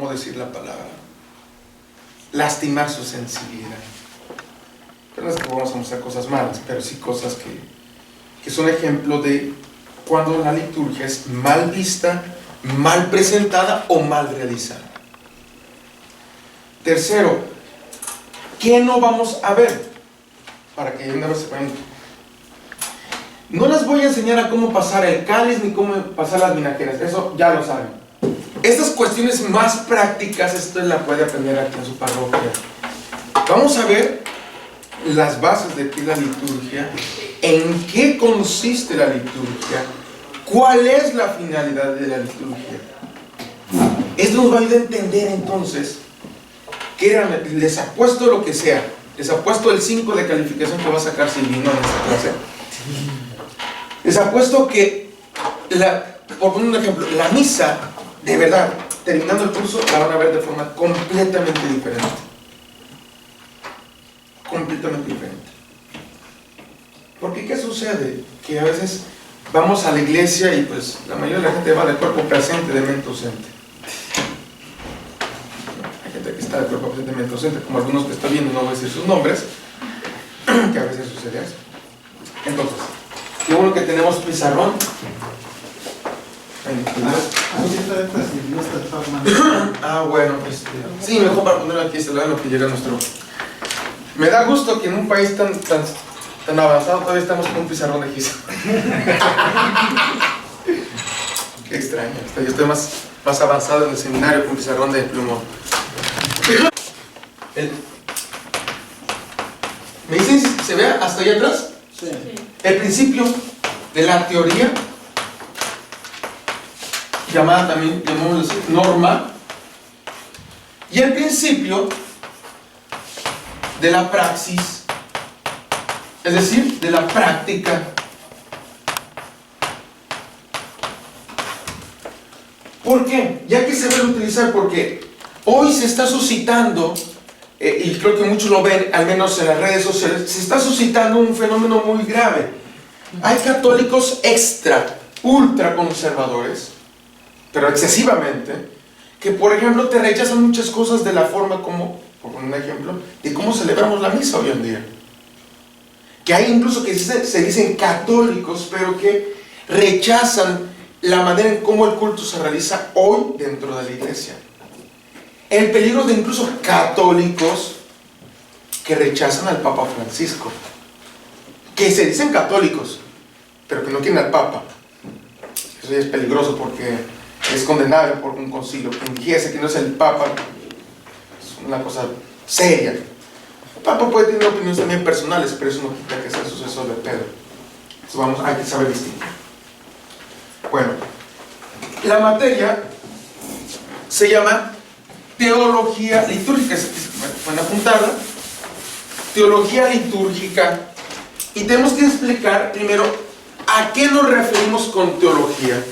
¿cómo decir la palabra? Lastimar su sensibilidad. Pero no es que vamos a mostrar cosas malas, pero sí cosas que son ejemplo de cuando la liturgia es mal vista, mal presentada o mal realizada. Tercero, ¿qué no vamos a ver? Para que una vez se vayan. No les voy a enseñar a cómo pasar el cáliz ni cómo pasar las vinajeras, eso ya lo saben. Estas cuestiones más prácticas, esto la puede aprender aquí en su parroquia. Vamos a ver las bases de la liturgia, en qué consiste la liturgia, cuál es la finalidad de la liturgia. Esto nos va a ayudar a entender entonces que les apuesto lo que sea, les apuesto el 5 de calificación que va a sacar Silvino en esta clase. Les apuesto que, por poner un ejemplo, la misa, de verdad, terminando el curso, la van a ver de forma completamente diferente. Completamente diferente. Porque ¿qué sucede? Que a veces vamos a la iglesia y pues la mayoría de la gente va de cuerpo presente, de mente ausente. Hay gente que está de cuerpo presente, de mente ausente, como algunos que estoy viendo, no voy a decir sus nombres, que a veces sucede eso. Entonces, qué bueno que tenemos pizarrón. Bueno, sí, mejor para ponerlo aquí, se lo dan lo que llega a nuestro. Me da gusto que en un país tan avanzado todavía estamos con un pizarrón de giza. Qué extraño. Yo estoy más avanzado en el seminario con un pizarrón de plumón. ¿Me dicen si se ve hasta allá atrás? Sí. El principio de la teoría, llamada también, llamémoslo así, norma, y el principio de la praxis, es decir, de la práctica. ¿Por qué? Ya que se debe utilizar, porque hoy se está suscitando, y creo que muchos lo ven, al menos en las redes sociales, se está suscitando un fenómeno muy grave. Hay católicos ultra conservadores, pero excesivamente, que por ejemplo te rechazan muchas cosas de la forma como, por un ejemplo, de cómo celebramos la misa hoy en día. Que hay incluso que se dicen católicos, pero que rechazan la manera en cómo el culto se realiza hoy dentro de la iglesia. El peligro de incluso católicos que rechazan al Papa Francisco, que se dicen católicos, pero que no quieren al Papa. Eso ya es peligroso porque es condenable por un concilio. Quien dijese que no es el Papa es una cosa seria. El Papa puede tener opiniones también personales, pero eso no quita que sea el sucesor de Pedro. Entonces hay que saber distinguir. Bueno, la materia se llama teología litúrgica. Van a apuntarla. Teología litúrgica. Y tenemos que explicar primero a qué nos referimos con teología.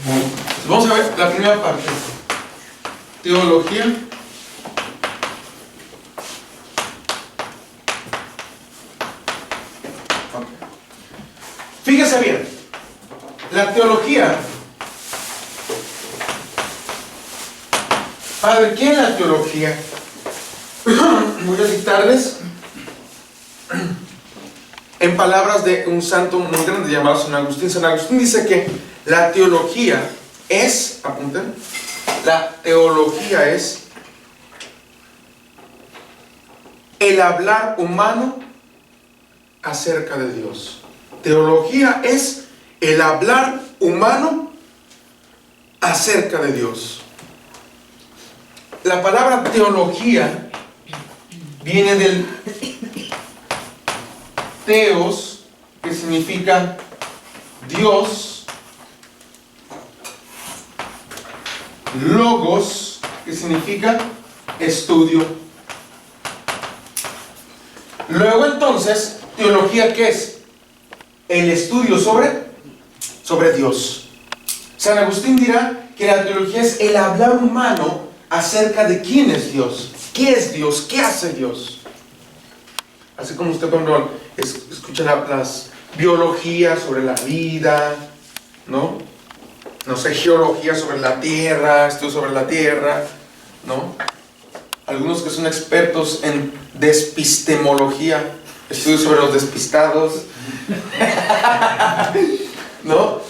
Entonces, vamos a ver la primera parte. Teología. Fíjese bien, la teología. Padre, ¿qué es la teología? Voy a dictarles en palabras de un santo muy grande llamado San Agustín. San Agustín dice que la teología es, apunten, la teología es el hablar humano acerca de Dios. Teología es el hablar humano acerca de Dios. La palabra teología viene del teos, que significa Dios, logos, que significa estudio. Luego entonces, teología, ¿qué es? El estudio sobre Dios. San Agustín dirá que la teología es el hablar humano acerca de quién es Dios, qué es Dios, qué hace Dios. Así como usted cuando escucha las biologías sobre la vida, ¿no? No sé, geología sobre la tierra, estudio sobre la tierra, ¿no? Algunos que son expertos en despistemología, estudios sobre los despistados, ¿no?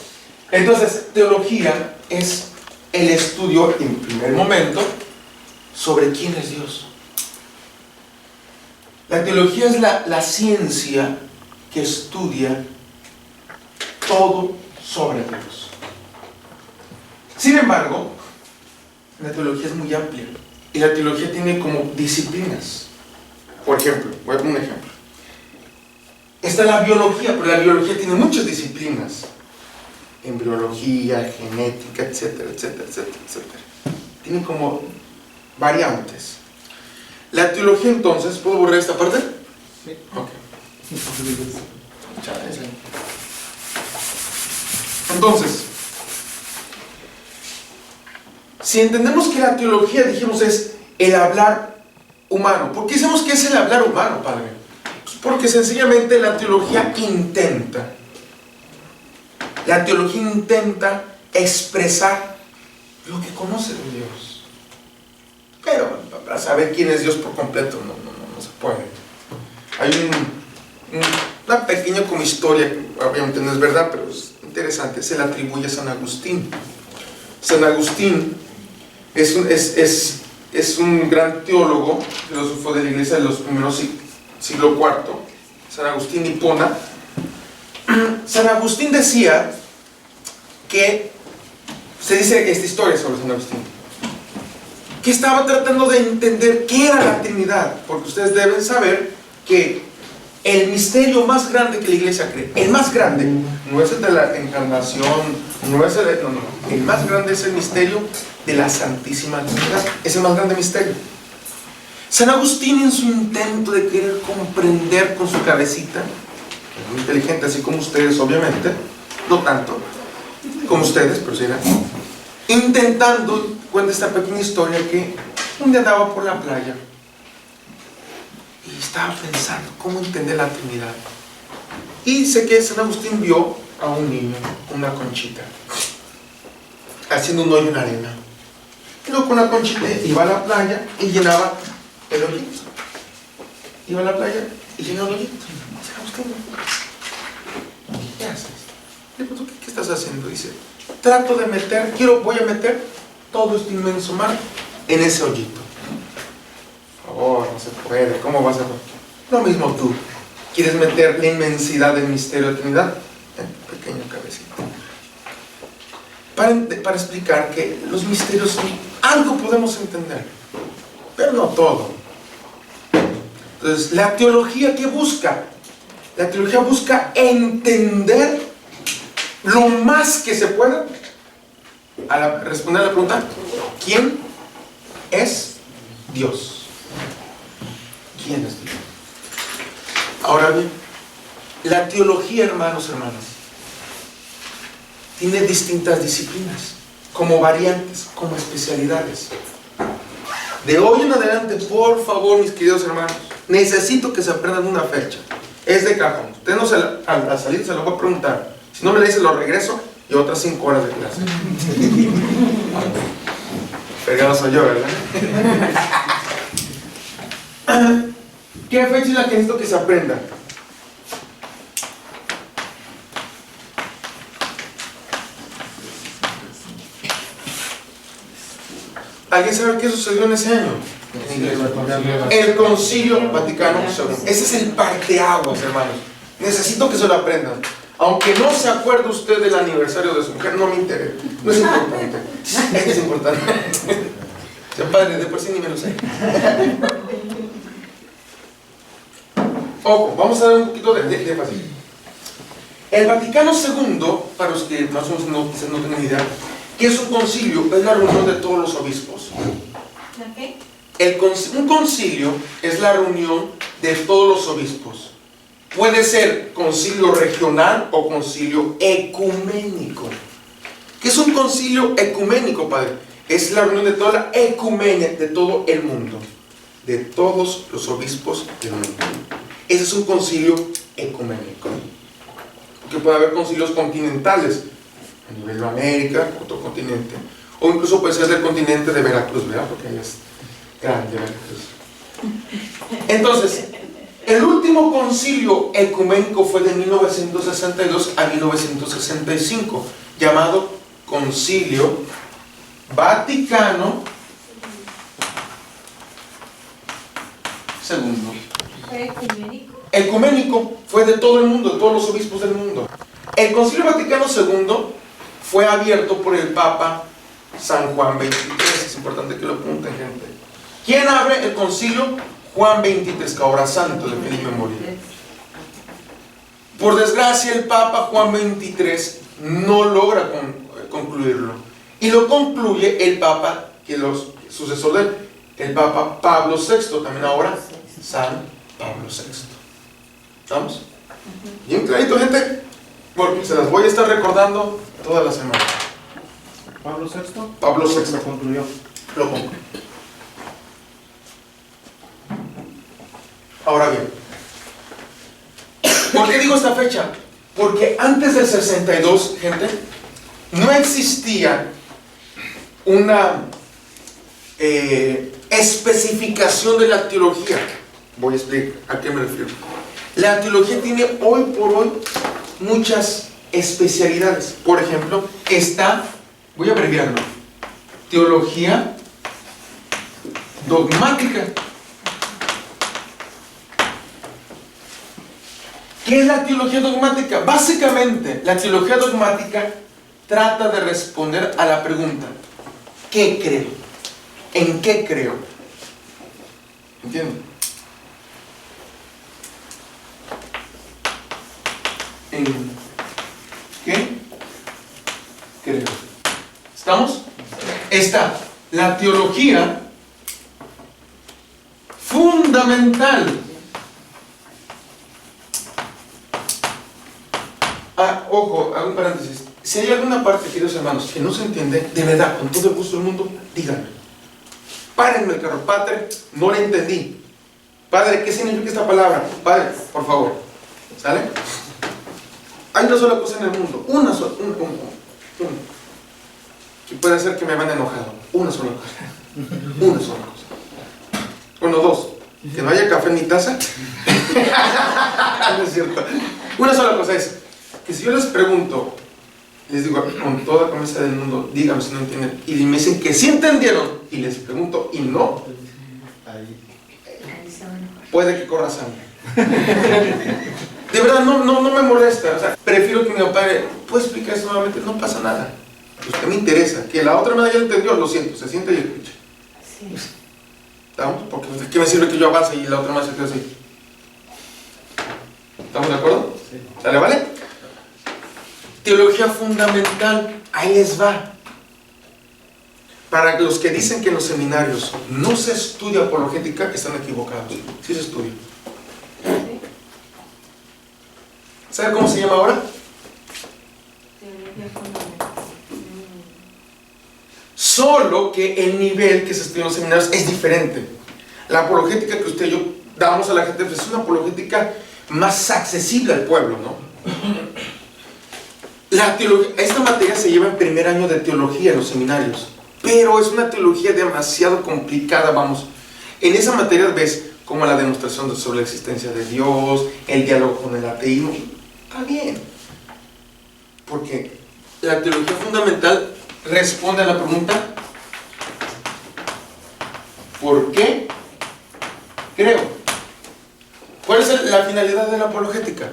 Entonces, teología es el estudio, en primer momento, sobre quién es Dios. La teología es la ciencia que estudia todo sobre Dios. Sin embargo, la teología es muy amplia y la teología tiene como disciplinas. Por ejemplo, voy a poner un ejemplo. Está la biología, pero la biología tiene muchas disciplinas. Embriología, genética, etcétera, etcétera, etcétera, etcétera. Tiene como variantes. La teología, entonces, ¿puedo borrar esta parte? Sí. Ok. Entonces, si entendemos que la teología, dijimos, es el hablar humano. ¿Por qué decimos que es el hablar humano, Padre? Pues porque sencillamente la teología intenta expresar lo que conoce de Dios. Pero para saber quién es Dios por completo no se puede. Hay una pequeña como historia, obviamente no es verdad, pero es interesante, se le atribuye a San Agustín. San Agustín es un gran teólogo, filósofo de la iglesia de los primeros siglo IV, San Agustín de Hipona. San Agustín decía que, se dice esta historia sobre San Agustín, que estaba tratando de entender qué era la Trinidad, porque ustedes deben saber que el misterio más grande que la iglesia cree, el más grande, no es el de la encarnación, el más grande es el misterio de la Santísima Trinidad, es el más grande misterio. San Agustín, en su intento de querer comprender con su cabecita, que es muy inteligente, así como ustedes obviamente, no tanto como ustedes, pero sí era, intentando, cuenta esta pequeña historia que un día andaba por la playa y estaba pensando cómo entender la Trinidad. Y dice que San Agustín vio a un niño, una conchita, haciendo un hoyo en la arena. Y luego con la conchita iba a la playa y llenaba el hoyito. Iba a la playa y llenaba el hoyito. San Agustín, ¿qué haces? Le pregunto, ¿qué estás haciendo? Dice, trato de meter, voy a meter todo este inmenso mar en ese hoyito. Oh, no se puede, ¿cómo vas a hacer? Lo mismo tú, ¿quieres meter la inmensidad del misterio de la Trinidad en tu pequeña cabecita? Para explicar que los misterios son algo podemos entender, pero no todo. Entonces, la teología, ¿qué busca? La teología busca entender lo más que se pueda responder a la pregunta, ¿quién es Dios? ¿Quién es Dios? Ahora bien, la teología, hermanos, hermanas, tiene distintas disciplinas, como variantes, como especialidades. De hoy en adelante, por favor, mis queridos hermanos, necesito que se aprendan una fecha. Es de cajón. Usted no al salir se lo voy a preguntar. Si no me le dice, lo regreso y otras 5 horas de clase. Pegado soy yo, ¿verdad? ¿Qué fecha es la que necesito que se aprenda? ¿Alguien sabe qué sucedió en ese año? El Concilio Vaticano II. Ese es el parteaguas, hermanos. Necesito que se lo aprendan. Aunque no se acuerde usted del aniversario de su mujer, no me interesa. No es importante. Es importante. Sea padre, de por sí ni me lo sé. Ojo, vamos a dar un poquito de fácil. El Vaticano II, para los que más o menos quizás no tengan idea, ¿qué es un concilio? Es la reunión de todos los obispos. ¿Qué? Un concilio es la reunión de todos los obispos. Puede ser concilio regional o concilio ecuménico. ¿Qué es un concilio ecuménico, padre? Es la reunión de toda la ecumenia, de todo el mundo, de todos los obispos del mundo. Ese es un concilio ecuménico. Porque puede haber concilios continentales, a nivel de América, otro continente, O incluso puede ser del continente de Veracruz, ¿verdad? Porque ahí es grande Veracruz. Entonces, el último concilio ecuménico fue de 1962 a 1965, llamado Concilio Vaticano II. ¿Fue ecuménico? Ecuménico, fue de todo el mundo, de todos los obispos del mundo. El Concilio Vaticano II fue abierto por el Papa San Juan XXIII. Es importante que lo apunten, gente. ¿Quién abre el concilio? Juan XXIII, que ahora santo de fe y memoria. Por desgracia, el Papa Juan XXIII no logra concluirlo. Y lo concluye el Papa, sucesor de él, el Papa Pablo VI, también ahora San Pablo VI. ¿Estamos? Bien clarito, gente, porque se las voy a estar recordando toda la semana. ¿Pablo VI? Pablo VI Lo concluyó. lo pongo. Ahora bien, ¿por qué digo esta fecha? Porque antes del 62, gente, no existía una especificación de la teología. Voy a explicar a qué me refiero. La teología tiene hoy por hoy muchas especialidades. Por ejemplo, voy a abreviarlo, teología dogmática. ¿Qué es la teología dogmática? Básicamente, la teología dogmática trata de responder a la pregunta: ¿qué creo? ¿En qué creo? ¿Entienden? ¿En qué creo? ¿Estamos? Está la teología fundamental. Ojo, hago un paréntesis. Si hay alguna parte, queridos hermanos, que no se entiende, de verdad, con todo el gusto del mundo, díganme. Párenme el carro. Padre, no le entendí. Padre, ¿qué significa esta palabra? Padre, por favor. ¿Sale? Hay una sola cosa en el mundo. Una sola. Una. Que puede hacer que me van enojado. Una sola cosa. Una sola cosa. Bueno, dos. Que no haya café en mi taza. No es cierto. Una sola cosa es que si yo les pregunto, les digo con toda confianza del mundo, díganme si no entienden, y me dicen que sí entendieron, y les pregunto y no, puede que corra sangre. De verdad, no me molesta. O sea, prefiero que mi papá pueda explicar eso nuevamente, no pasa nada. Pues que me interesa, que la otra ya lo entendió, lo siento, se siente y escucha. ¿Estamos? Porque ¿qué me sirve que yo avance y la otra más se quede así? ¿Estamos de acuerdo? Sí. ¿Sale, vale? Teología fundamental, ahí les va. Para los que dicen que en los seminarios no se estudia apologética, están equivocados. Sí se estudia. ¿Sabe cómo se llama ahora? Teología fundamental. Solo que el nivel que se estudia en los seminarios es diferente. La apologética que usted y yo damos a la gente es una apologética más accesible al pueblo, ¿no? La teología, esta materia se lleva en primer año de teología en los seminarios, pero es una teología demasiado complicada, vamos. En esa materia ves como la demostración sobre la existencia de Dios, el diálogo con el ateísmo. Está bien, porque la teología fundamental responde a la pregunta: ¿por qué creo? ¿Cuál es la finalidad de la apologética?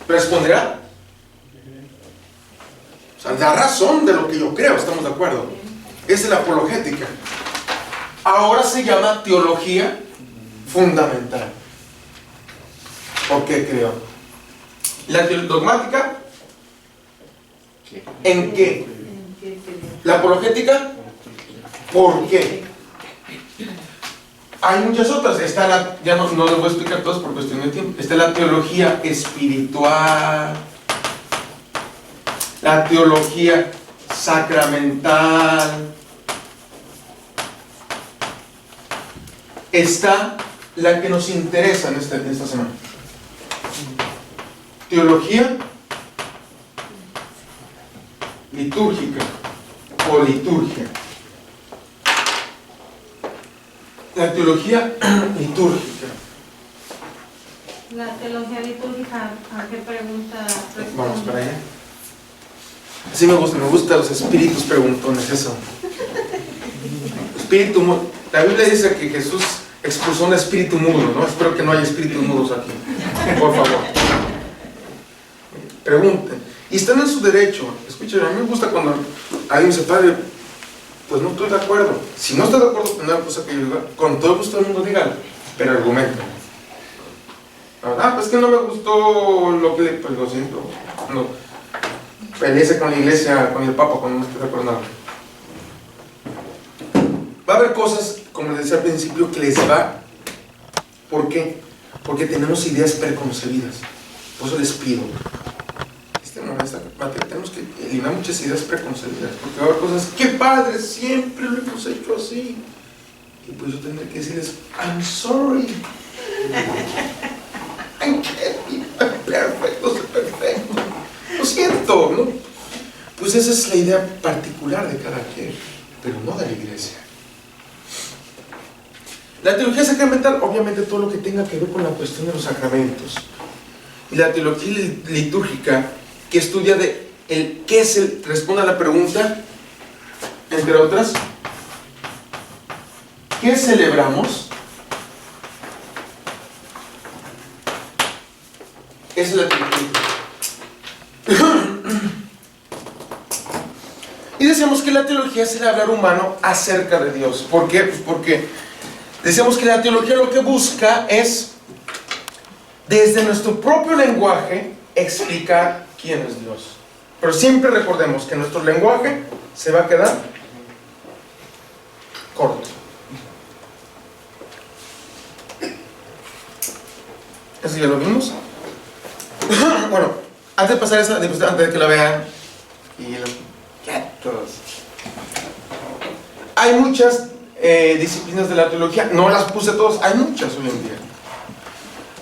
¿Responderá? O sea, la razón de lo que yo creo, ¿estamos de acuerdo? Esa es la apologética. Ahora se llama teología fundamental. ¿Por qué creo? La dogmática, ¿en qué? La apologética, ¿por qué? Hay muchas otras. Está ya no les voy a explicar todas por cuestión de tiempo. Está la teología espiritual, la teología sacramental, está la que nos interesa en esta semana: teología litúrgica o liturgia. La teología litúrgica. La teología litúrgica, ¿a qué pregunta responde? Vamos para allá. Sí me gustan los espíritus preguntones, eso. Espíritu mudo. La Biblia dice que Jesús expulsó un espíritu mudo, ¿no? Espero que no haya espíritus mudos aquí. Por favor. Pregunten. Y están en su derecho. Escuchen, a mí me gusta cuando alguien se padre, pues no estoy de acuerdo. Si no estoy de acuerdo con una cosa que yo diga, con todo gusto el mundo dígalo, pero argumento. Pues que no me gustó lo que, pues lo siento. No. Peleese con la iglesia, con el Papa, cuando no estoy de acuerdo nada. Va a haber cosas, como les decía al principio, que les va. ¿Por qué? Porque tenemos ideas preconcebidas. Por eso les pido. Esta materia tenemos que eliminar muchas ideas preconcebidas. Porque va a haber cosas, ¡qué padre! Siempre lo hemos hecho así. Y pues yo tendré que decirles, I'm sorry. Perfecto, soy perfecto. Lo siento, ¿no? Pues esa es la idea particular de cada quien, pero no de la iglesia. La teología sacramental, obviamente todo lo que tenga que ver con la cuestión de los sacramentos. Y la teología litúrgica, que estudia qué es responde a la pregunta, entre otras, ¿qué celebramos? Esa es la teología. Y decíamos que la teología es el hablar humano acerca de Dios. ¿Por qué? Pues porque decíamos que la teología lo que busca es, desde nuestro propio lenguaje, explicar quién es Dios. Pero siempre recordemos que nuestro lenguaje se va a quedar corto. ¿Eso ya lo vimos? Bueno, antes de pasar esa, antes de que la vean, y hay muchas disciplinas de la teología, no las puse todas, hay muchas hoy en día.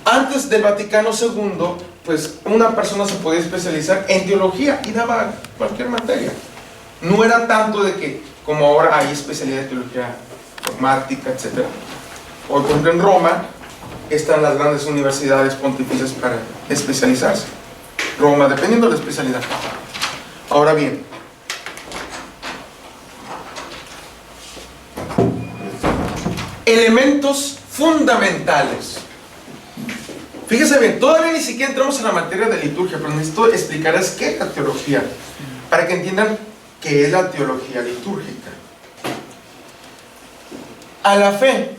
Antes del Vaticano II, pues una persona se podía especializar en teología y daba cualquier materia. No era tanto de que, como ahora hay especialidad de teología dogmática, etc. Hoy, por ejemplo, en Roma están las grandes universidades pontificias para especializarse. Roma, dependiendo de la especialidad. Ahora bien, elementos fundamentales. Fíjese bien, todavía ni siquiera entramos en la materia de liturgia, pero necesito explicarles qué es la teología, para que entiendan qué es la teología litúrgica. A la fe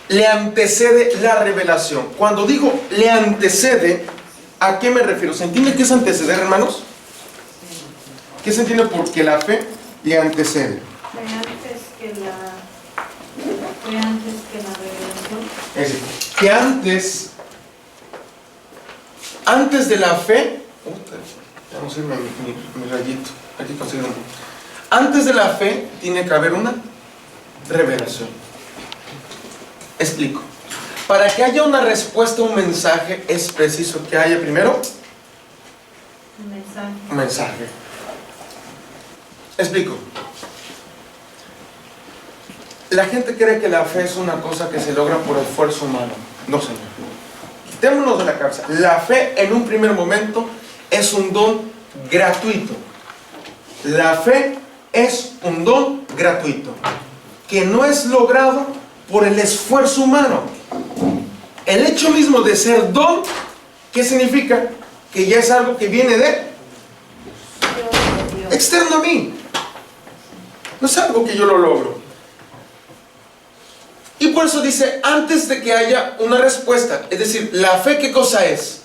le antecede la revelación. Cuando digo le antecede, ¿a qué me refiero? ¿Se entiende qué es anteceder, hermanos? ¿Qué se entiende por que la fe le antecede? Fue antes que la revelación. Es decir, que antes de la fe, vamos a ir mi rayito, aquí consigo uno. Antes de la fe tiene que haber una revelación. Explico. Para que haya una respuesta a un mensaje, es preciso que haya primero un mensaje. Explico. La gente cree que la fe es una cosa que se logra por esfuerzo humano. No, señor. Quitémonos de la cabeza. La fe en un primer momento es un don gratuito. La fe es un don gratuito que no es logrado por el esfuerzo humano. El hecho mismo de ser don, ¿qué significa? Que ya es algo que viene de externo a mí. No es algo que yo lo logro. Y por eso dice, antes de que haya una respuesta, es decir, la fe, ¿qué cosa es?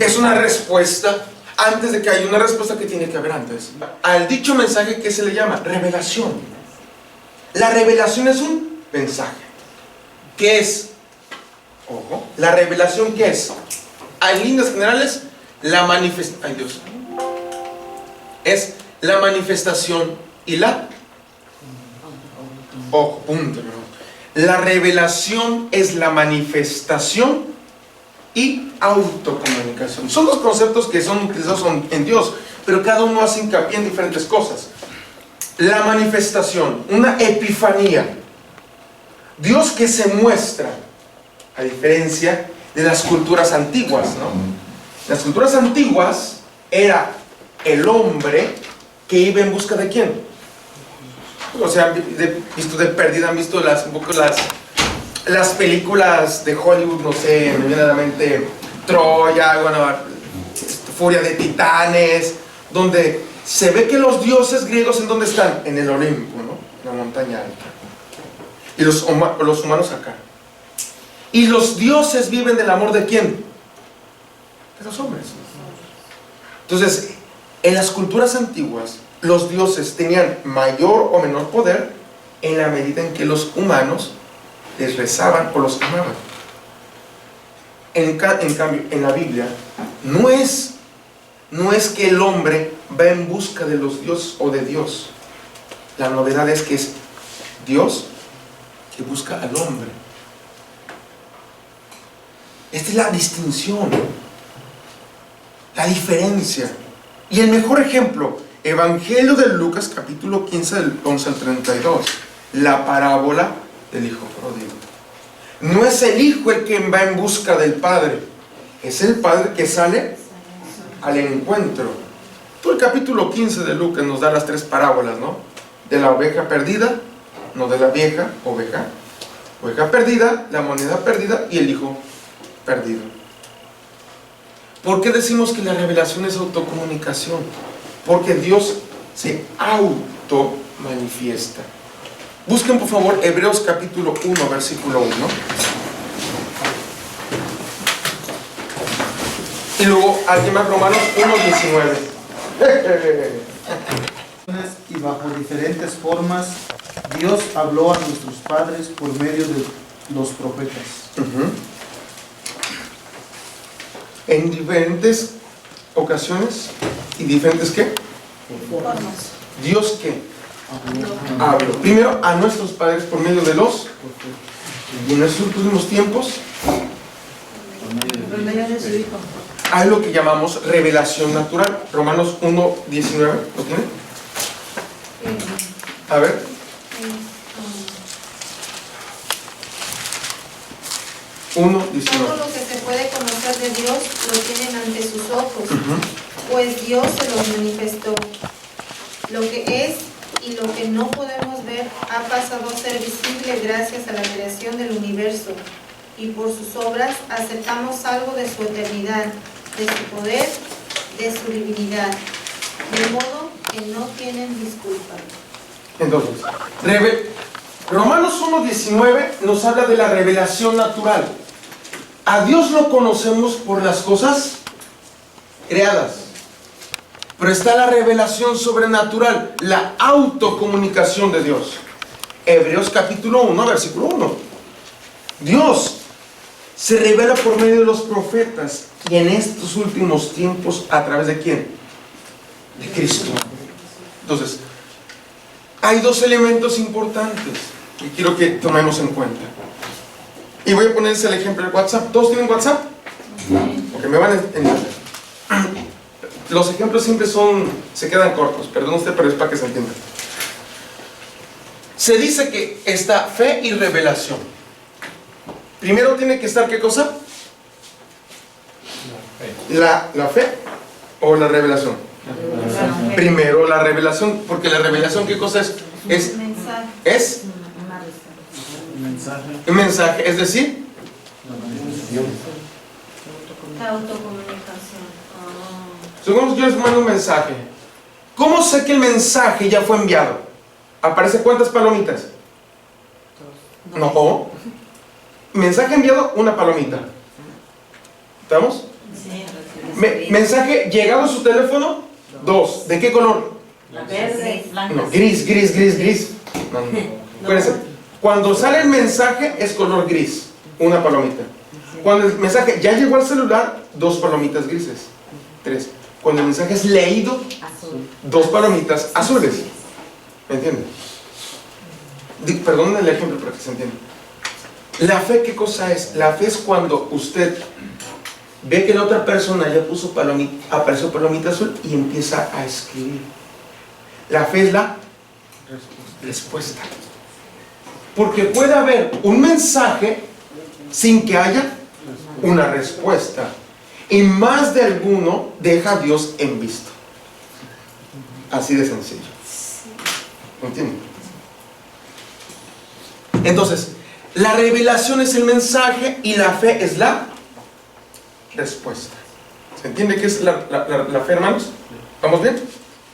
Es una respuesta. Antes de que haya una respuesta, ¿qué tiene que haber antes? Al dicho mensaje, ¿qué se le llama? Revelación. La revelación es un mensaje. ¿Qué es? Ojo. La revelación, ¿qué es? En líneas generales, la manifestación. Ay, Dios. Es la manifestación y la. Ojo, punto. La revelación es la manifestación y autocomunicación. Son dos conceptos que son utilizados en Dios, pero cada uno hace hincapié en diferentes cosas. La manifestación, una epifanía. Dios que se muestra, a diferencia de las culturas antiguas, ¿no? Las culturas antiguas era el hombre que iba en busca de ¿quién? O sea, visto de perdida, han visto un poco las películas de Hollywood, no sé, me viene a la mente Troya, bueno, Furia de Titanes, donde se ve que los dioses griegos, ¿en dónde están? En el Olimpo, ¿no? La montaña alta. Y los humanos acá. Y los dioses viven del amor ¿de quién? De los hombres. Entonces, en las culturas antiguas, los dioses tenían mayor o menor poder en la medida en que los humanos les rezaban o los amaban. En cambio, en la Biblia, no es que el hombre va en busca de los dioses o de Dios. La novedad es que es Dios que busca al hombre. Esta es la distinción, la diferencia. Y el mejor ejemplo, Evangelio de Lucas, capítulo 15, del 11 al 32, la parábola del hijo pródigo. No es el hijo el que va en busca del padre, es el padre que sale al encuentro. Todo el capítulo 15 de Lucas nos da las tres parábolas, ¿no? De la oveja perdida, no, de la vieja oveja perdida, la moneda perdida y el hijo perdido. ¿Por qué decimos que la revelación es autocomunicación? Porque Dios se auto-manifiesta. Busquen por favor Hebreos capítulo 1, versículo 1. Y luego alguien más, Romanos 1:19. Y bajo diferentes formas, Dios habló a nuestros padres por medio de los profetas. En diferentes ocasiones y diferentes ¿qué? Formas. Dios ¿qué? Habló. Primero a nuestros padres por medio de los y en estos últimos tiempos Por medio de su hijo. hay lo que llamamos revelación natural. Romanos 1:19, ¿lo tiene? A ver. 1:19. Todo lo que se puede conocer de Dios lo tienen ante sus ojos, pues Dios se los manifestó. Lo que es y lo que no podemos ver ha pasado a ser visible gracias a la creación del universo, y por sus obras aceptamos algo de su eternidad, de su poder, de su divinidad, de modo que no tienen disculpa. Entonces, Romanos 1:19 nos habla de la revelación natural. A Dios lo conocemos por las cosas creadas, pero está la revelación sobrenatural, la autocomunicación de Dios. Hebreos capítulo 1, versículo 1. Dios se revela por medio de los profetas, y en estos últimos tiempos, ¿a través de quién? De Cristo. Entonces, hay dos elementos importantes que quiero que tomemos en cuenta. Y voy a ponerles el ejemplo de WhatsApp. ¿Todos tienen WhatsApp? Porque me van a entender. Los ejemplos siempre se quedan cortos. Perdón usted, pero es para que se entienda. Se dice que está fe y revelación. Primero tiene que estar, ¿qué cosa? La fe o la revelación. Primero la revelación, porque la revelación, ¿qué cosa es? Mensaje. Es un mensaje, es decir, La autocomunicación. supongamos que yo les mando un mensaje. ¿Cómo sé que el mensaje ya fue enviado? ¿Aparece cuántas palomitas? No. Mensaje enviado, una palomita. ¿Estamos? Mensaje llegado a su teléfono, 2. ¿De qué color? Verde. No, gris. No. Acuérdense, cuando sale el mensaje es color gris, una palomita. Cuando el mensaje ya llegó al celular, 2 palomitas grises. 3. Cuando el mensaje es leído, 2 palomitas azules. ¿Me entienden? Perdonen el ejemplo para que se entienda. La fe, ¿qué cosa es? La fe es cuando usted ve que la otra persona ya puso apareció palomita azul y empieza a escribir. La fe es la respuesta. Porque puede haber un mensaje sin que haya una respuesta. Y más de alguno deja a Dios en visto. Así de sencillo. ¿Entienden? Entonces, la revelación es el mensaje y la fe es la respuesta. ¿Se entiende qué es la fe, hermanos? ¿Vamos bien?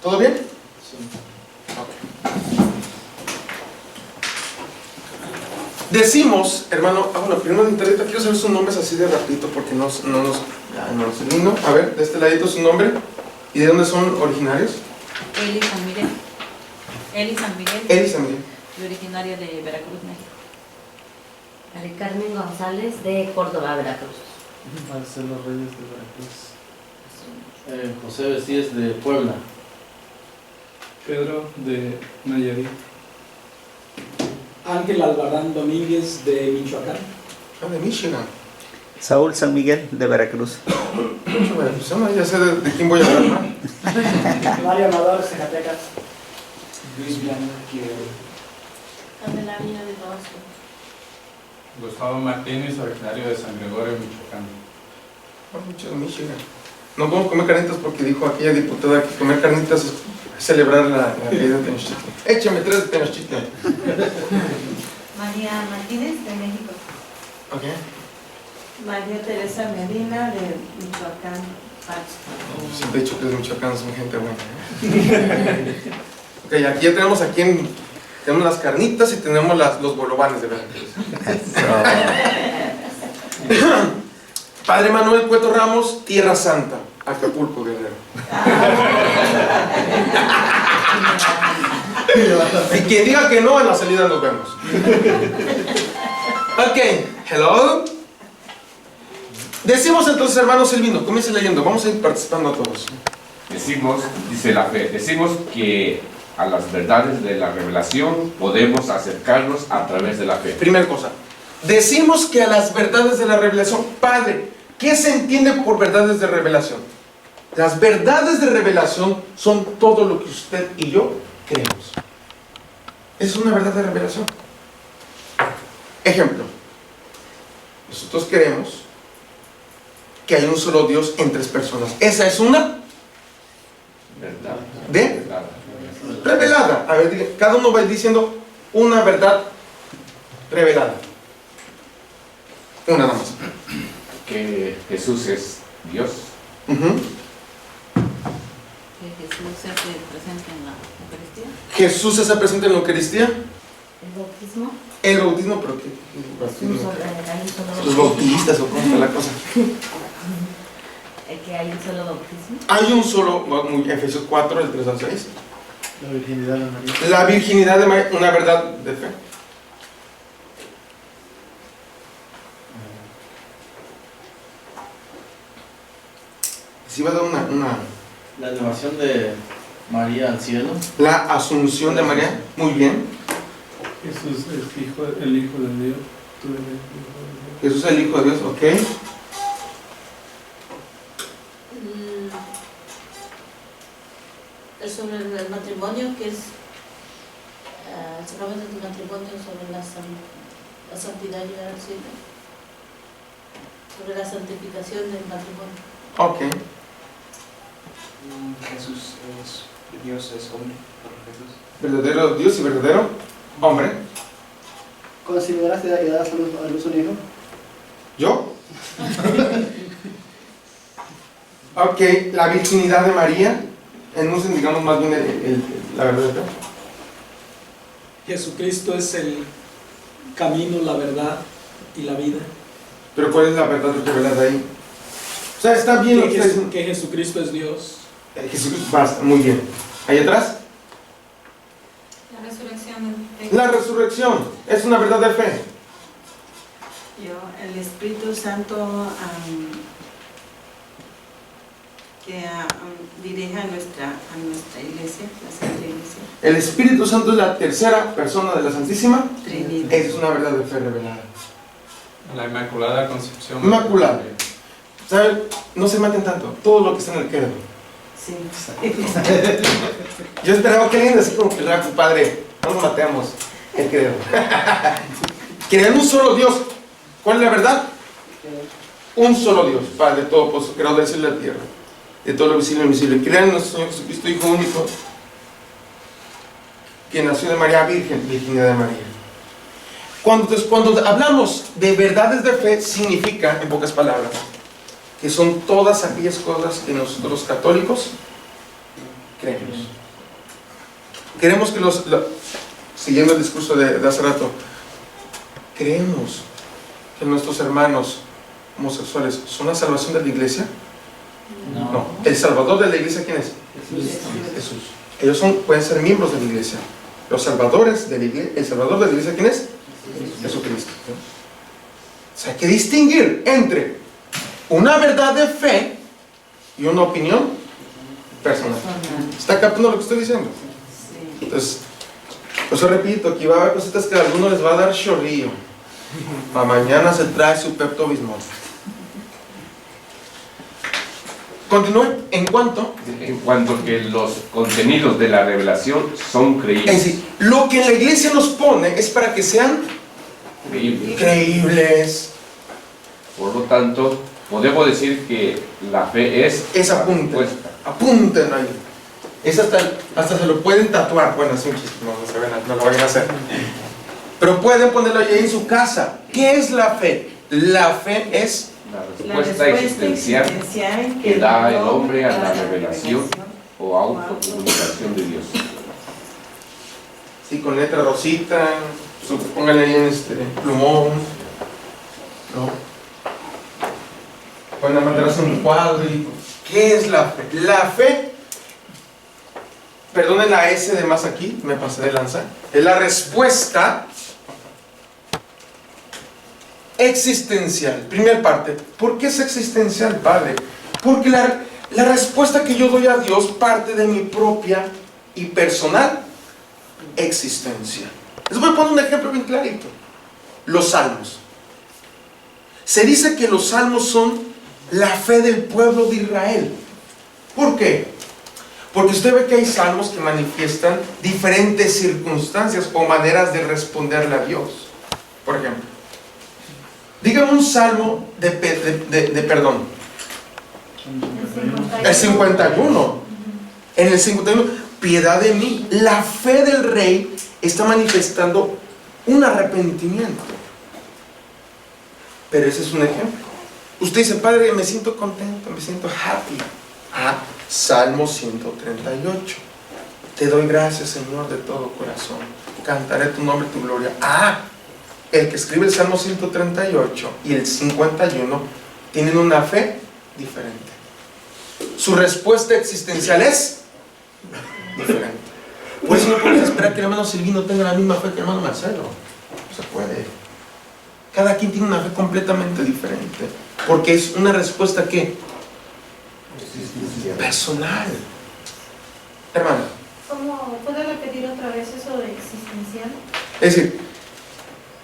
¿Todo bien? Sí. Okay. Decimos, hermano, bueno, primero de internet, quiero saber sus nombres así de rapidito porque no nos vino. A ver, de este ladito su nombre y de dónde son originarios. Eli San Miguel. Eli San Miguel. Eli San Miguel. Y originaria de Veracruz, México. María Carmen González de Córdoba, Veracruz. Marcelo Reyes de Veracruz. José Bestíes de Puebla. Pedro de Nayarit. Ángel Albarrán Domínguez de Michoacán. Ah, de Michigan. Saúl San Miguel de Veracruz. Pues, ya sé de quién voy a hablar, ¿no? Mario Amador, Zacatecas. Luis Blanco. Candelaria de Tabasco. Gustavo Martínez, originario de San Gregorio, Michoacán. Mucho de Michigan. No podemos comer carnitas porque dijo aquella diputada que comer carnitas es celebrar la vida de Tenochtitlan. Échame 3 de Tenochtitlan. María Martínez de México. Ok. María Teresa Medina de Michoacán, Pacho. Siempre he dicho que los michoacanos son gente buena. Ok, aquí ya tenemos tenemos las carnitas y tenemos los bolovanes de Veracruz. Padre Manuel Cueto Ramos, Tierra Santa, Acapulco, Guerrero. Y quien diga que no, en la salida nos vemos. Ok, hello. Decimos entonces, hermano Silvino, comience leyendo, vamos a ir participando a todos. Decimos, dice la fe, decimos que a las verdades de la revelación podemos acercarnos a través de la fe. Primera cosa, decimos que a las verdades de la revelación, Padre, ¿qué se entiende por verdades de revelación? Las verdades de revelación son todo lo que usted y yo creemos. Es una verdad de revelación. Ejemplo, nosotros creemos que hay un solo Dios en 3 personas. Esa es una ¿Verdad? ¿de? ¿Verdad? Revelada. A ver, diga, cada uno va diciendo una verdad revelada. Una nada más. Que Jesús es Dios. Ujú. Que Jesús se hace presente en la Eucaristía. Jesús se hace presente en la Eucaristía. El bautismo. El bautismo, pero ¿qué? Los bautistas o cómo está la cosa. Que hay un solo bautismo. Hay un solo, Efesios 4, del 3 al 6. La virginidad de María. La virginidad de María, una verdad de fe. Si va a dar una La elevación de María al cielo. la asunción de María, muy bien. Jesús es el Hijo de Dios. Tú eres el Hijo de Dios. Jesús es el Hijo de Dios, ok. Sobre el matrimonio, que es el sacramento del matrimonio, sobre la santidad y llegar al cielo. Sobre la santificación del matrimonio. Ok. Jesús es Dios, es hombre, por Jesús. Verdadero Dios y verdadero hombre. ¿Consideras y das a luz un hijo? ¿Yo? Ok, la virginidad de María. Enuncien, digamos, más bien la verdad de fe. Jesucristo es el camino, la verdad y la vida. Pero ¿cuál es la verdad revelada ahí? O sea, está bien lo que está diciendo. Que Jesucristo es Dios. Jesús, basta, muy bien. ¿Ahí atrás? La resurrección. La resurrección es una verdad de fe. El Espíritu Santo que dirige a nuestra iglesia, la Santa Iglesia. El Espíritu Santo es la tercera persona de la Santísima. Trinidad. Es una verdad de fe revelada. La Inmaculada Concepción. Inmaculada. ¿Saben? No se maten tanto. Todo lo que está en el credo. Sí. Yo esperaba que alguien así como que padre, no nos matemos. El credo. Creer en un solo Dios. ¿Cuál es la verdad? Un solo Dios, Padre Todopoderoso, creador del cielo y la tierra, de todo lo visible y invisible. Creer en nuestro Señor Jesucristo, Hijo único, quien nació de María Virgen, virginidad de María. Cuando hablamos de verdades de fe, significa, en pocas palabras, que son todas aquellas cosas que nosotros los católicos creemos. Queremos que siguiendo el discurso de hace rato, creemos que nuestros hermanos homosexuales son la salvación de la iglesia. No. ¿El salvador de la iglesia quién es? Jesús. Ellos pueden ser miembros de la iglesia. Los salvadores de la iglesia. ¿El salvador de la iglesia quién es? Jesucristo. O sea, hay que distinguir entre una verdad de fe y una opinión personal. ¿Está captando lo que estoy diciendo? Entonces, pues yo repito, aquí va a haber cositas que a algunos les va a dar chorrillo. Para mañana se trae su Pepto-Bismol. Continúe. En cuanto que los contenidos de la revelación son creíbles. Es decir, lo que la iglesia nos pone es para que sean creíbles. Por lo tanto, podemos decir que la fe es apunten. Apunten ahí. Es hasta se lo pueden tatuar. Bueno, es un chiste, no lo vayan a hacer. Pero pueden ponerlo ahí en su casa. ¿Qué es la fe? La fe es la respuesta existencial que da el hombre a la revelación o autocomunicación de Dios. Sí, con letra rosita, pónganle ahí en plumón, ¿no? Pueden mandarse un cuadro y ¿qué es la fe? La fe, perdonen la S de más aquí, me pasé de lanza, es la respuesta existencial. Primer parte, ¿por qué es existencial, Padre? Porque la respuesta que yo doy a Dios parte de mi propia y personal existencia. Les voy a poner un ejemplo bien clarito. Los salmos. Se dice que los salmos son la fe del pueblo de Israel. ¿Por qué? Porque usted ve que hay salmos que manifiestan diferentes circunstancias o maneras de responderle a Dios. Por ejemplo, dígame un salmo de perdón. El 51. En el 51, piedad de mí. La fe del rey está manifestando un arrepentimiento. Pero ese es un ejemplo. Usted dice, Padre, me siento contento, me siento happy. Salmo 138. Te doy gracias, Señor, de todo corazón. Cantaré tu nombre y tu gloria. El que escribe el Salmo 138 y el 51 tienen una fe diferente. Su respuesta existencial es diferente. Por eso no podemos esperar que el hermano Silvino tenga la misma fe que el hermano Marcelo. No se puede. Cada quien tiene una fe completamente diferente. Porque es una respuesta que personal. Hermano. ¿Cómo puede repetir otra vez eso de existencial? Es decir,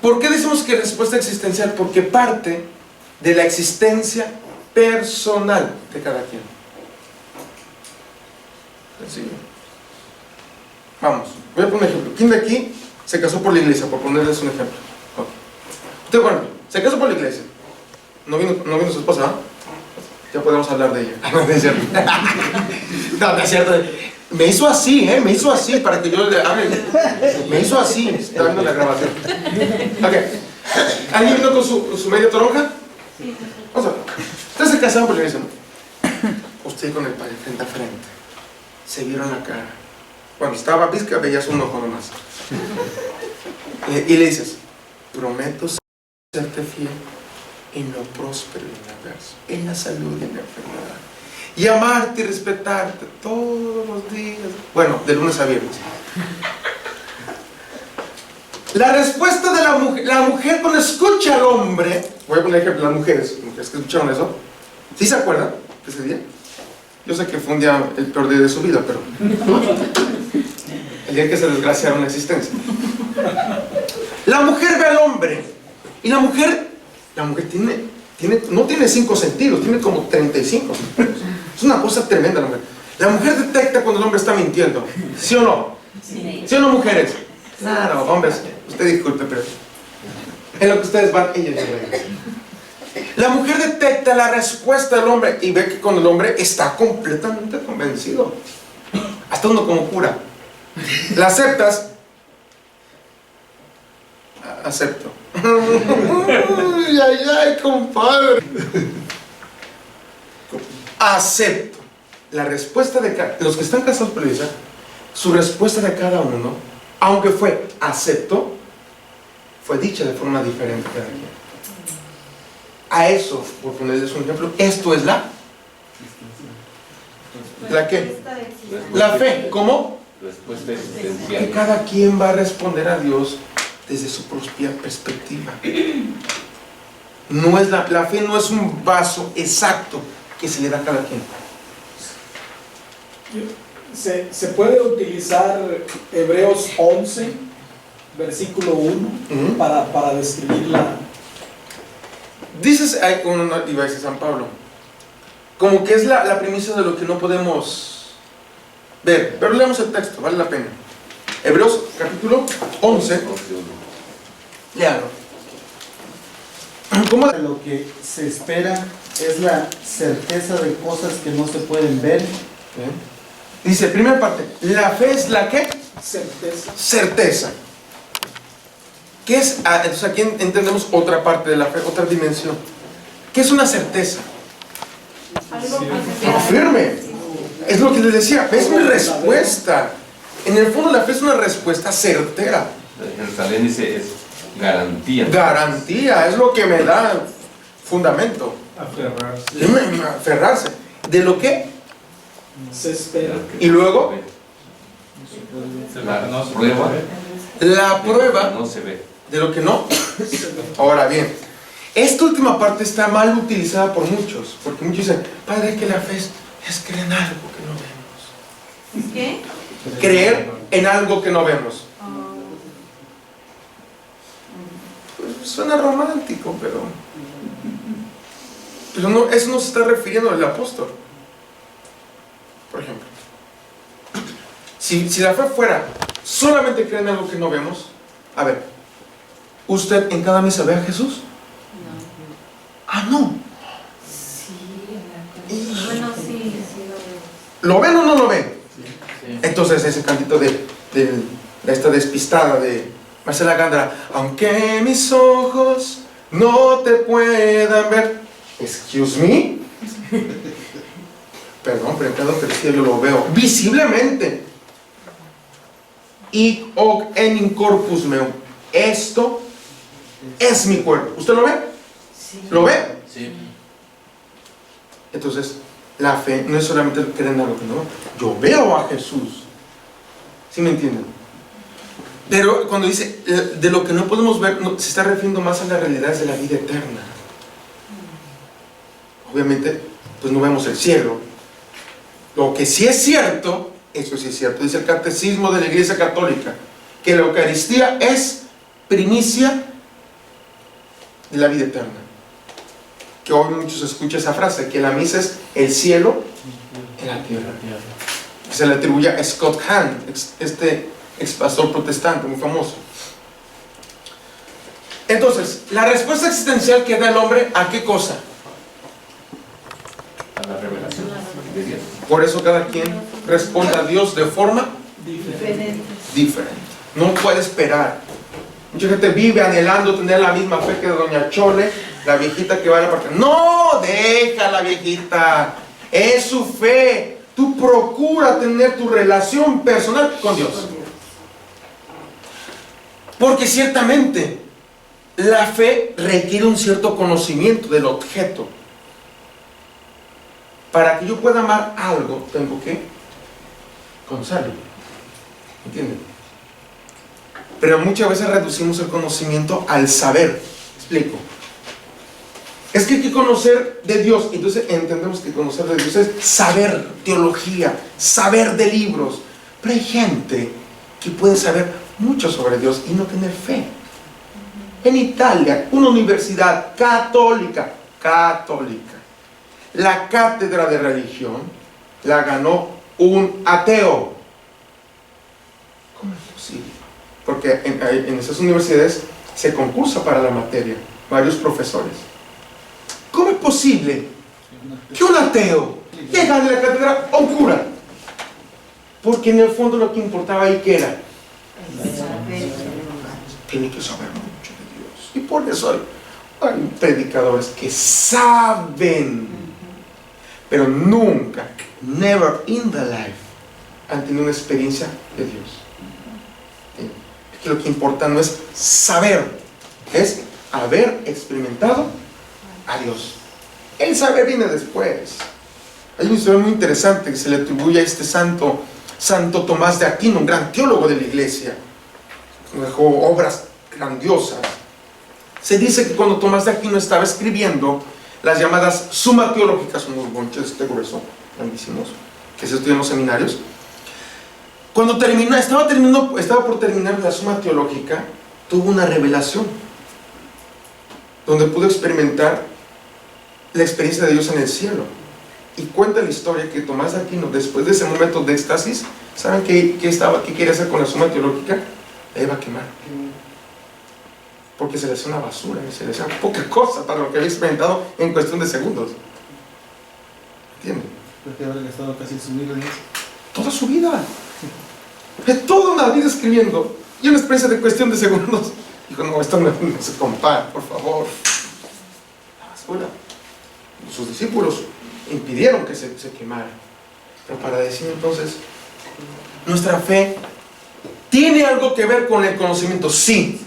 ¿por qué decimos que respuesta existencial? Porque parte de la existencia personal de cada quien. Sencillo. Vamos, voy a poner un ejemplo. ¿Quién de aquí se casó por la iglesia? Por ponerles un ejemplo. Usted, bueno, se casó por la iglesia. No vino su esposa, ¿no? Ya podemos hablar de ella. No es cierto. No es cierto. Me hizo así, me hizo así para que yo le hable. Me hizo así, está viendo la grabación. Ok. ¿Alguien vino con su media toronja? Sí. Vamos a ver. Ustedes se casaron por la iglesia, ¿no? Usted con el padre frente a frente. Se vieron la cara. Cuando estaba visca, veías un ojo nomás. Y le dices, prometo serte fiel en lo próspero y en lo adverso, en la salud y en la enfermedad, y amarte y respetarte todos los días. Bueno, de lunes a viernes. La respuesta de la mujer cuando escucha al hombre, voy a poner ejemplo, las mujeres que escucharon eso, ¿sí se acuerdan de ese día? Yo sé que fue un día el peor día de su vida, pero el día que se desgraciaron la existencia. La mujer ve al hombre y la mujer tiene no tiene 5 sentidos, tiene como 35 sentidos. Es una cosa tremenda la mujer. La mujer detecta cuando el hombre está mintiendo, ¿sí o no? ¿Sí o no, mujeres? Claro, hombres, usted disculpe, pero en lo que ustedes van, ella es la mujer detecta la respuesta del hombre y ve que cuando el hombre está completamente convencido, hasta uno como cura, ¿la aceptas? Acepto. Ay, ay, ay, compadre. Acepto. La respuesta de los que están casados por la iglesia, su respuesta de cada uno, aunque fue acepto, fue dicha de forma diferente cada quien. A eso, por ponerles un ejemplo, esto es ¿la qué? La fe. ¿Cómo? Respuesta Que existencial. cada quien va a responder a Dios desde su propia perspectiva. No es la fe no es un vaso exacto que se le da a cada quien. Se puede utilizar Hebreos 11, versículo 1, para describir la... Dices, iba a decir San Pablo, como que es la primicia de lo que no podemos ver, pero leamos el texto, vale la pena. Hebreos capítulo 11, léalo. ¿Cómo? Lo que se espera es la certeza de cosas que no se pueden ver. Dice, primera parte, la fe es la ¿qué? Certeza. Certeza. ¿Qué es? Entonces aquí entendemos otra parte de la fe, otra dimensión. ¿Qué es una certeza? Firme. Es lo que les decía, es mi respuesta. En el fondo la fe es una respuesta certera. Jerusalén dice es garantía. Garantía, es lo que me da fundamento. Aferrarse. ¿De lo que? Se espera. Y luego, La prueba. la prueba No se ve. de lo que no. Ahora bien, esta última parte está mal utilizada por muchos, porque muchos dicen, padre, que la fe es creer en algo que no vemos. ¿Qué? Creer en algo que no vemos. Pues suena romántico, pero no, eso no se está refiriendo al apóstol. Por ejemplo, si la fe fuera solamente creer en algo que no vemos, a ver, ¿usted en cada misa ve a Jesús? No. Ah, no. Sí, bueno, sí lo veo. ¿Lo ven o no lo ven? Entonces ese cantito de esta despistada de Marcela Gándara, aunque mis ojos no te puedan ver, excuse me, perdón, pero yo lo veo visiblemente. Y hoc enim corpus meum, esto es mi cuerpo. ¿Usted lo ve? Sí. ¿Lo ve? Sí. Entonces, la fe no es solamente creer en algo que no. Yo veo a Jesús. ¿Sí me entienden? Pero cuando dice de lo que no podemos ver, se está refiriendo más a las realidades de la vida eterna. Obviamente, pues no vemos el cielo. Lo que sí es cierto, eso sí es cierto, dice el Catecismo de la Iglesia Católica, que la Eucaristía es primicia de la vida eterna. Que hoy muchos escuchan esa frase, que la misa es el cielo en la tierra. Se le atribuye a Scott Hahn, este ex pastor protestante muy famoso. Entonces, la respuesta existencial que da el hombre, ¿a qué cosa? A la revelación de Dios. Por eso cada quien responde a Dios de forma diferente. No puede esperar. Mucha gente vive anhelando tener la misma fe que doña Chole, la viejita que va a la parte. No, deja la viejita. Es su fe. Tú procura tener tu relación personal con Dios. Porque ciertamente la fe requiere un cierto conocimiento del objeto. Para que yo pueda amar algo, tengo que conocerlo. ¿Entienden? Pero muchas veces reducimos el conocimiento al saber. ¿Explico? Es que hay que conocer de Dios. Entonces entendemos que conocer de Dios es saber teología, saber de libros. Pero hay gente que puede saber mucho sobre Dios y no tener fe. En Italia, una universidad católica católica. La cátedra de religión la ganó un ateo. ¿Cómo es posible? Porque en esas universidades se concursa para la materia, varios profesores. ¿Cómo es posible que un ateo llegue a la cátedra a un cura? Porque en el fondo lo que importaba ahí, ¿qué era? Tiene que saber mucho de Dios. Y por eso hay predicadores que saben, pero nunca, never in the life, han tenido una experiencia de Dios. ¿Sí? Que lo que importa no es saber, es haber experimentado a Dios. El saber viene después. Hay una historia muy interesante que se le atribuye a este santo Tomás de Aquino, un gran teólogo de la iglesia. Dejó obras grandiosas. Se dice que cuando Tomás de Aquino estaba escribiendo las llamadas Summa Teológicas, unos bonches de grueso, grandísimos, que se estudian en los seminarios, cuando estaba por terminar la Summa Teológica, tuvo una revelación donde pudo experimentar la experiencia de Dios en el cielo. Y cuenta la historia que Tomás de Aquino, después de ese momento de éxtasis, ¿saben qué quería hacer con la Summa Teológica? La iba a quemar. Porque se le hacía una basura, se le hacía poca cosa para lo que había experimentado en cuestión de segundos. ¿Entienden? Porque habrá gastado casi su vida en eso. Toda su vida. Toda una vida escribiendo. Y una experiencia de cuestión de segundos. Dijo, no, esto no se compara, por favor. La basura. Sus discípulos impidieron que se quemara. Pero para decir entonces, nuestra fe tiene algo que ver con el conocimiento. Sí,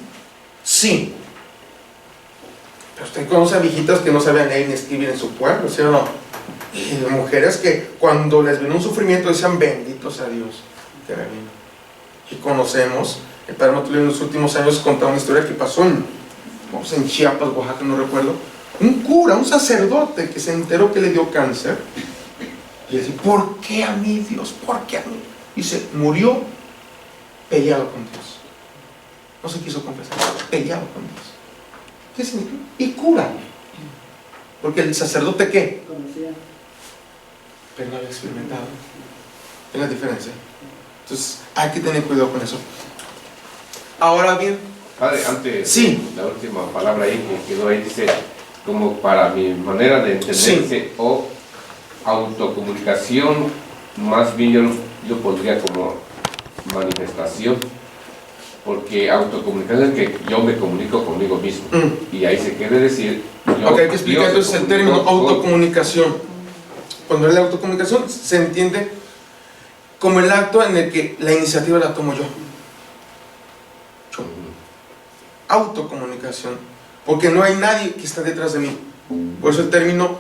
sí. Pero usted conoce a viejitas que no sabían leer ni escribir en su pueblo, ¿sí o no? Y mujeres que cuando les vino un sufrimiento decían, bendito sea Dios que me vino. Y conocemos, el padre Matulio en los últimos años contaba una historia que pasó en Chiapas, Oaxaca, no recuerdo. Un cura, un sacerdote que se enteró que le dio cáncer. Y le dice, ¿por qué a mí, Dios? ¿Por qué a mí? Dice, murió peleado con Dios. No se quiso confesar, peleado con Dios. ¿Qué significa? Y cura. Porque el sacerdote, ¿qué? Conocía. Pero no había experimentado. ¿Es la diferencia? Entonces, hay que tener cuidado con eso. Ahora bien, Padre, antes sí, la última palabra ahí que quedó ahí, dice, como para mi manera de entender, sí, dice, o autocomunicación, más bien yo pondría como manifestación, porque autocomunicación es que yo me comunico conmigo mismo, y ahí se quiere decir, yo, ok, hay que explicar entonces el término autocomunicación. Cuando es la autocomunicación se entiende como el acto en el que la iniciativa la tomo yo. Autocomunicación, porque no hay nadie que está detrás de mí. Por eso el término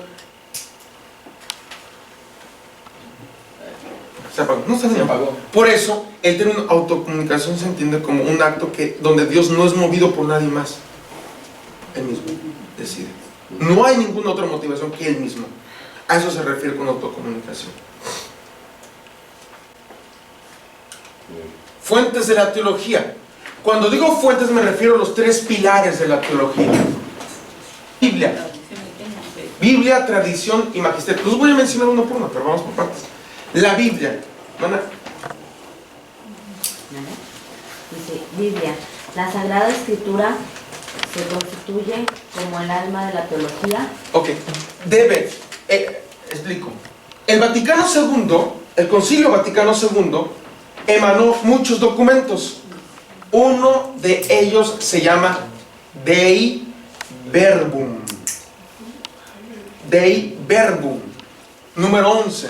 se apagó. No se apagó. Por eso el término autocomunicación se entiende como un acto donde Dios no es movido por nadie más. Él mismo decide. No hay ninguna otra motivación que Él mismo. A eso se refiere con autocomunicación. Fuentes de la teología. Cuando digo fuentes me refiero a los tres pilares de la teología. Biblia, tradición y magisterio. Los voy a mencionar uno por uno, pero vamos por partes. La Biblia. ¿Mana? Dice, Biblia, la Sagrada Escritura se constituye como el alma de la teología. Ok, explico. El Vaticano II, el Concilio Vaticano II, emanó muchos documentos. Uno de ellos se llama Dei Verbum. Dei Verbum, número 11.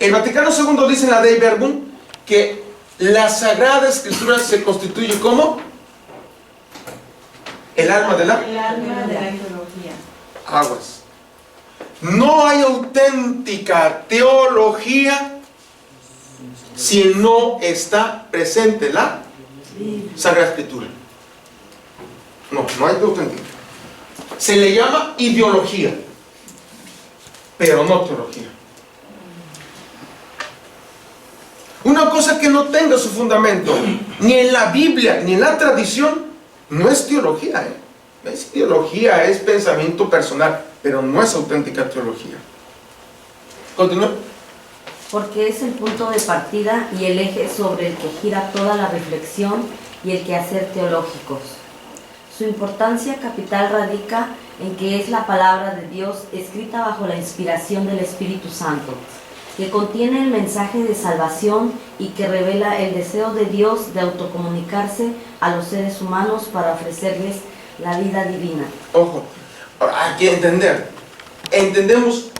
El Vaticano II dice en la Dei Verbum que la Sagrada Escritura se constituye como el alma de la teología. Aguas. No hay auténtica teología si no está presente la Sagrada Escritura. No hay auténtica. Se le llama ideología, pero no teología. Una cosa que no tenga su fundamento ni en la Biblia ni en la tradición no es teología, Es ideología, es pensamiento personal. pero no es auténtica teología. Continúa. Porque es el punto de partida y el eje sobre el que gira toda la reflexión y el quehacer teológicos. Su importancia capital radica en que es la palabra de Dios escrita bajo la inspiración del Espíritu Santo, que contiene el mensaje de salvación y que revela el deseo de Dios de autocomunicarse a los seres humanos para ofrecerles la vida divina. Ojo, hay que entender. Entendemos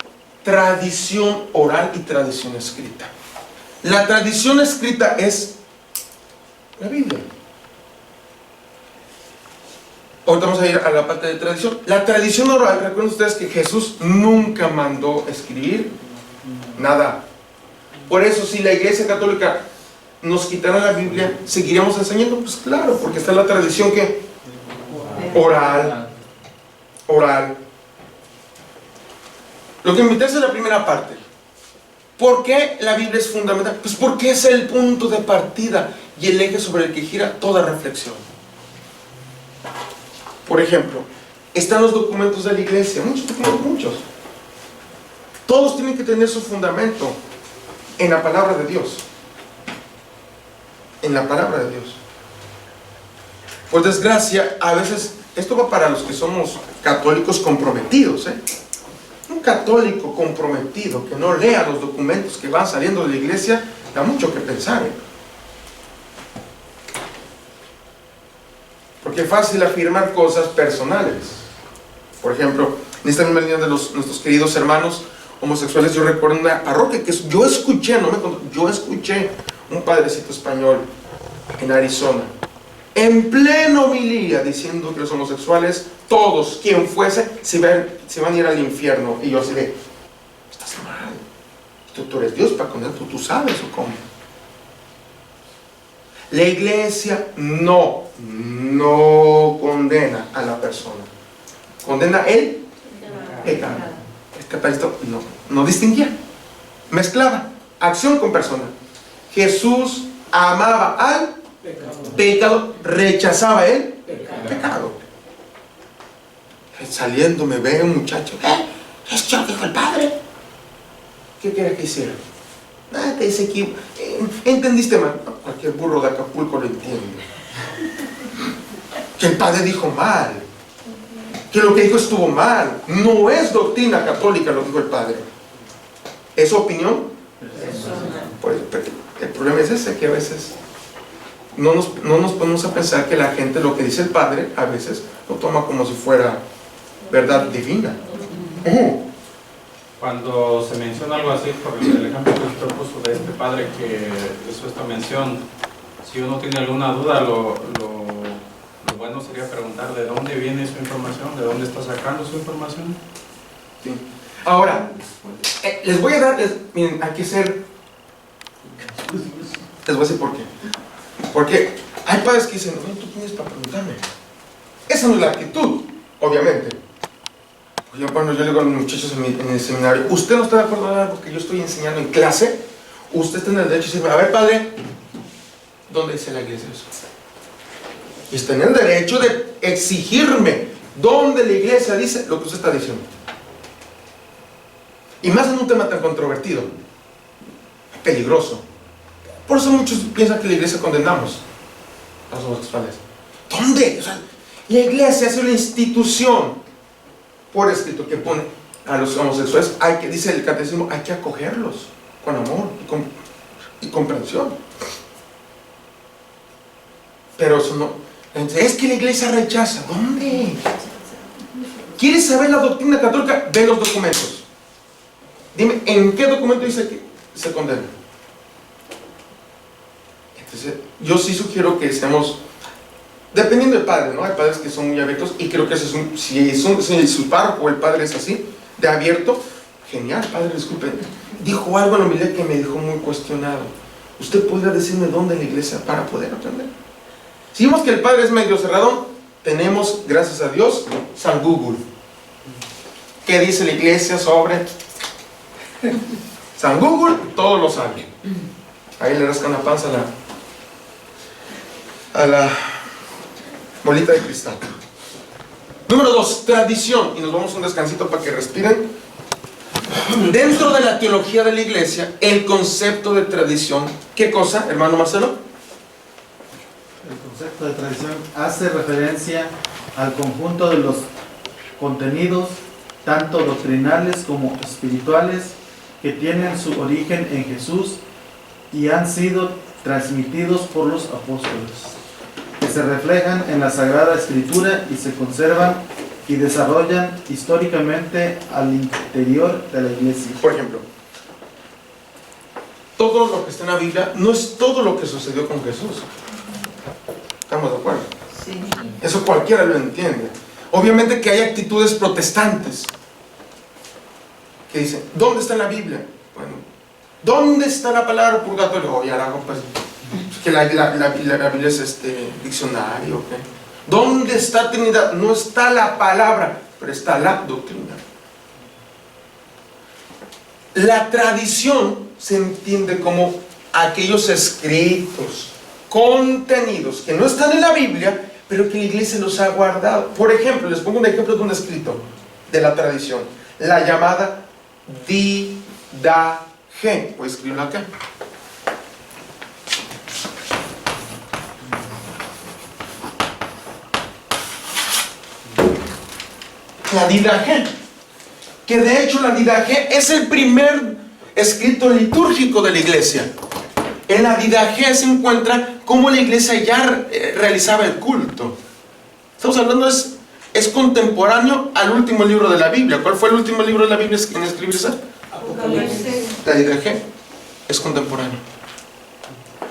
tradición oral y tradición escrita. La tradición escrita es la Biblia. Ahorita vamos a ir a la parte de tradición. La tradición oral, recuerden ustedes que Jesús nunca mandó escribir nada. Por eso, si la Iglesia Católica nos quitara la Biblia, ¿seguiríamos enseñando? Pues claro, porque está la tradición que oral. Lo que me interesa es la primera parte. ¿Por qué la Biblia es fundamental? Pues porque es el punto de partida y el eje sobre el que gira toda reflexión. Por ejemplo, están los documentos de la Iglesia, muchos documentos, muchos. Todos tienen que tener su fundamento en la palabra de Dios. En la palabra de Dios. Por desgracia, a veces, esto va para los que somos católicos comprometidos, Un católico comprometido que no lea los documentos que van saliendo de la iglesia, da mucho que pensar. Porque es fácil afirmar cosas personales. Por ejemplo, en esta misma línea de nuestros queridos hermanos homosexuales, yo recuerdo una parroquia que yo escuché, yo escuché un padrecito español en Arizona, en plena homilía, diciendo que los homosexuales, todos, quien fuese, se van a ir al infierno. Y yo así de, estás mal, tú eres Dios para condenar, tú sabes o cómo. La iglesia no condena a la persona, condena el pecado. El católico no distinguía, mezclaba acción con persona. Jesús amaba al pecado, rechazaba el pecado. Saliendo me ve un muchacho, es yo, dijo el padre. ¿Qué quería que hiciera? Nada, te dice que entendiste mal. Cualquier burro de Acapulco lo entiende. Que el padre dijo mal, que lo que dijo estuvo mal. No es doctrina católica lo que dijo el padre. ¿Es su opinión? Pues, el problema es ese, que a veces no nos ponemos a pensar que la gente lo que dice el padre a veces lo toma como si fuera verdad divina. Cuando se menciona algo así, por el ejemplo que usted puso de este padre que hizo esta mención, si uno tiene alguna duda, lo bueno sería preguntar de dónde viene su información, de dónde está sacando su información. Sí. Ahora, les voy a dar, miren, hay que ser, les voy a decir por qué. Porque hay padres que dicen, no, tú tienes para preguntarme. Esa no es la actitud, obviamente. Yo le digo a los muchachos en el seminario, ¿usted no está de acuerdo en algo que yo estoy enseñando en clase? Usted está en el derecho de decirme, a ver, padre, ¿dónde dice la iglesia eso? Y está en el derecho de exigirme dónde la iglesia dice lo que usted está diciendo. Y más en un tema tan controvertido, peligroso. Por eso muchos piensan que la iglesia condenamos a los homosexuales. ¿Dónde? O sea, la iglesia es una institución por escrito que pone a los homosexuales, dice el catecismo, hay que acogerlos con amor y comprensión. Pero eso no, es que la iglesia rechaza. ¿Dónde? ¿Quieres saber la doctrina católica? Ve los documentos. Dime, ¿en qué documento dice que se condena? Entonces, yo sí sugiero que seamos, dependiendo del padre, ¿no? Hay padres que son muy abiertos y creo que ese es si su párroco o el padre es así, de abierto, genial, padre, disculpe. Dijo algo en la homilía que me dejó muy cuestionado. ¿Usted podría decirme dónde en la iglesia para poder aprender? Si vemos que el padre es medio cerrado, tenemos, gracias a Dios, San Google. ¿Qué dice la iglesia sobre San Google? Todo lo sabe. Ahí le rascan la panza a la bolita de cristal. Número 2, tradición. Y nos vamos a un descansito para que respiren. Dentro de la teología de la iglesia, el concepto de tradición, ¿qué cosa, hermano Marcelo? El concepto de tradición hace referencia al conjunto de los contenidos, tanto doctrinales como espirituales, que tienen su origen en Jesús y han sido transmitidos por los apóstoles, que se reflejan en la Sagrada Escritura y se conservan y desarrollan históricamente al interior de la iglesia. Por ejemplo, todo lo que está en la Biblia no es todo lo que sucedió con Jesús. ¿Estamos de acuerdo? Sí. Eso cualquiera lo entiende. Obviamente que hay actitudes protestantes que dicen, ¿dónde está en la Biblia? Bueno, ¿dónde está la palabra purgatorio? Oye, ahora pues, que la Biblia es diccionario, ¿ok? ¿Dónde está Trinidad? No está la palabra, pero está la doctrina. La tradición se entiende como aquellos escritos, contenidos que no están en la Biblia, pero que la iglesia los ha guardado. Por ejemplo, les pongo un ejemplo de un escrito de la tradición, la llamada Didache. Voy a escribirlo acá. La Didache, que de hecho la Didache es el primer escrito litúrgico de la iglesia. En la Didache se encuentra cómo la iglesia ya realizaba el culto. Estamos hablando, es contemporáneo al último libro de la Biblia. ¿Cuál fue el último libro de la Biblia en escribirse? La Didache. Es contemporáneo.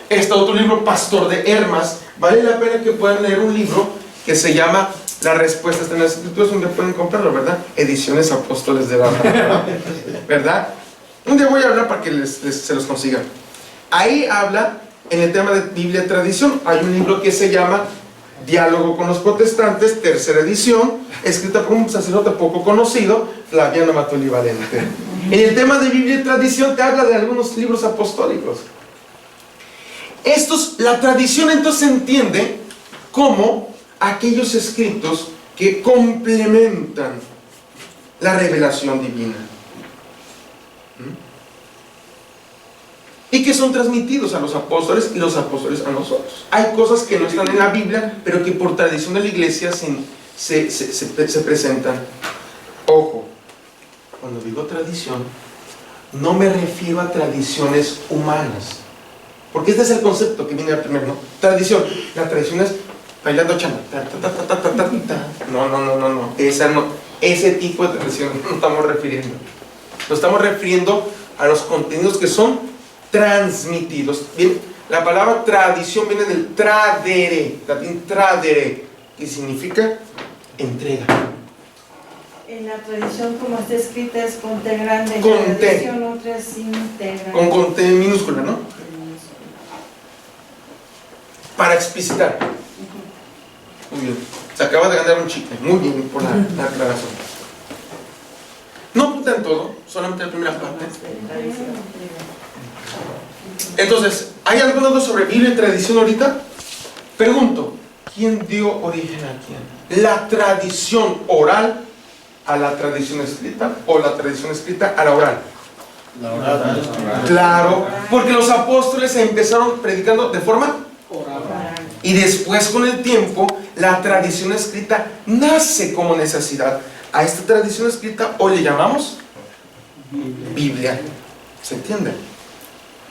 Este otro libro, Pastor de Hermas, vale la pena que puedan leer un libro que se llama La Respuesta está en las Escrituras, donde pueden comprarlo, ¿verdad? Ediciones Apóstoles de la Palabra, ¿verdad? Un día voy a hablar para que se los consigan. Ahí habla, en el tema de Biblia y tradición, hay un libro que se llama Diálogo con los Protestantes, tercera edición, escrita por un sacerdote poco conocido, Flaviano Matuli Valente. En el tema de Biblia y tradición te habla de algunos libros apostólicos. La tradición entonces se entiende como aquellos escritos que complementan la revelación divina. Y que son transmitidos a los apóstoles y los apóstoles a nosotros. Hay cosas que no están en la Biblia, pero que por tradición de la iglesia se presentan. Ojo, cuando digo tradición, no me refiero a tradiciones humanas. Porque este es el concepto que viene a primero, ¿no? Tradición. La tradición es bailando chamba. No. Ese tipo de tradición no estamos refiriendo. Nos estamos refiriendo a los contenidos que son transmitidos. Bien, la palabra tradición viene del tradere, latín tradere, que significa entrega. En la tradición como está escrita es con T grande, con la T. tradición otra es sin T grande. Con T minúscula, ¿no? Para explicitar. Muy bien. Se acaba de ganar un chicle. Muy bien por la aclaración. No apunta en todo, solamente la primera parte. Entonces, ¿hay algún dato sobre Biblia y tradición ahorita? Pregunto, ¿quién dio origen a quién? ¿La tradición oral a la tradición escrita o la tradición escrita a la oral? La oral. Claro, porque los apóstoles empezaron predicando de forma oral. Y después con el tiempo la tradición escrita nace como necesidad. A esta tradición escrita hoy le llamamos Biblia. ¿Se entiende?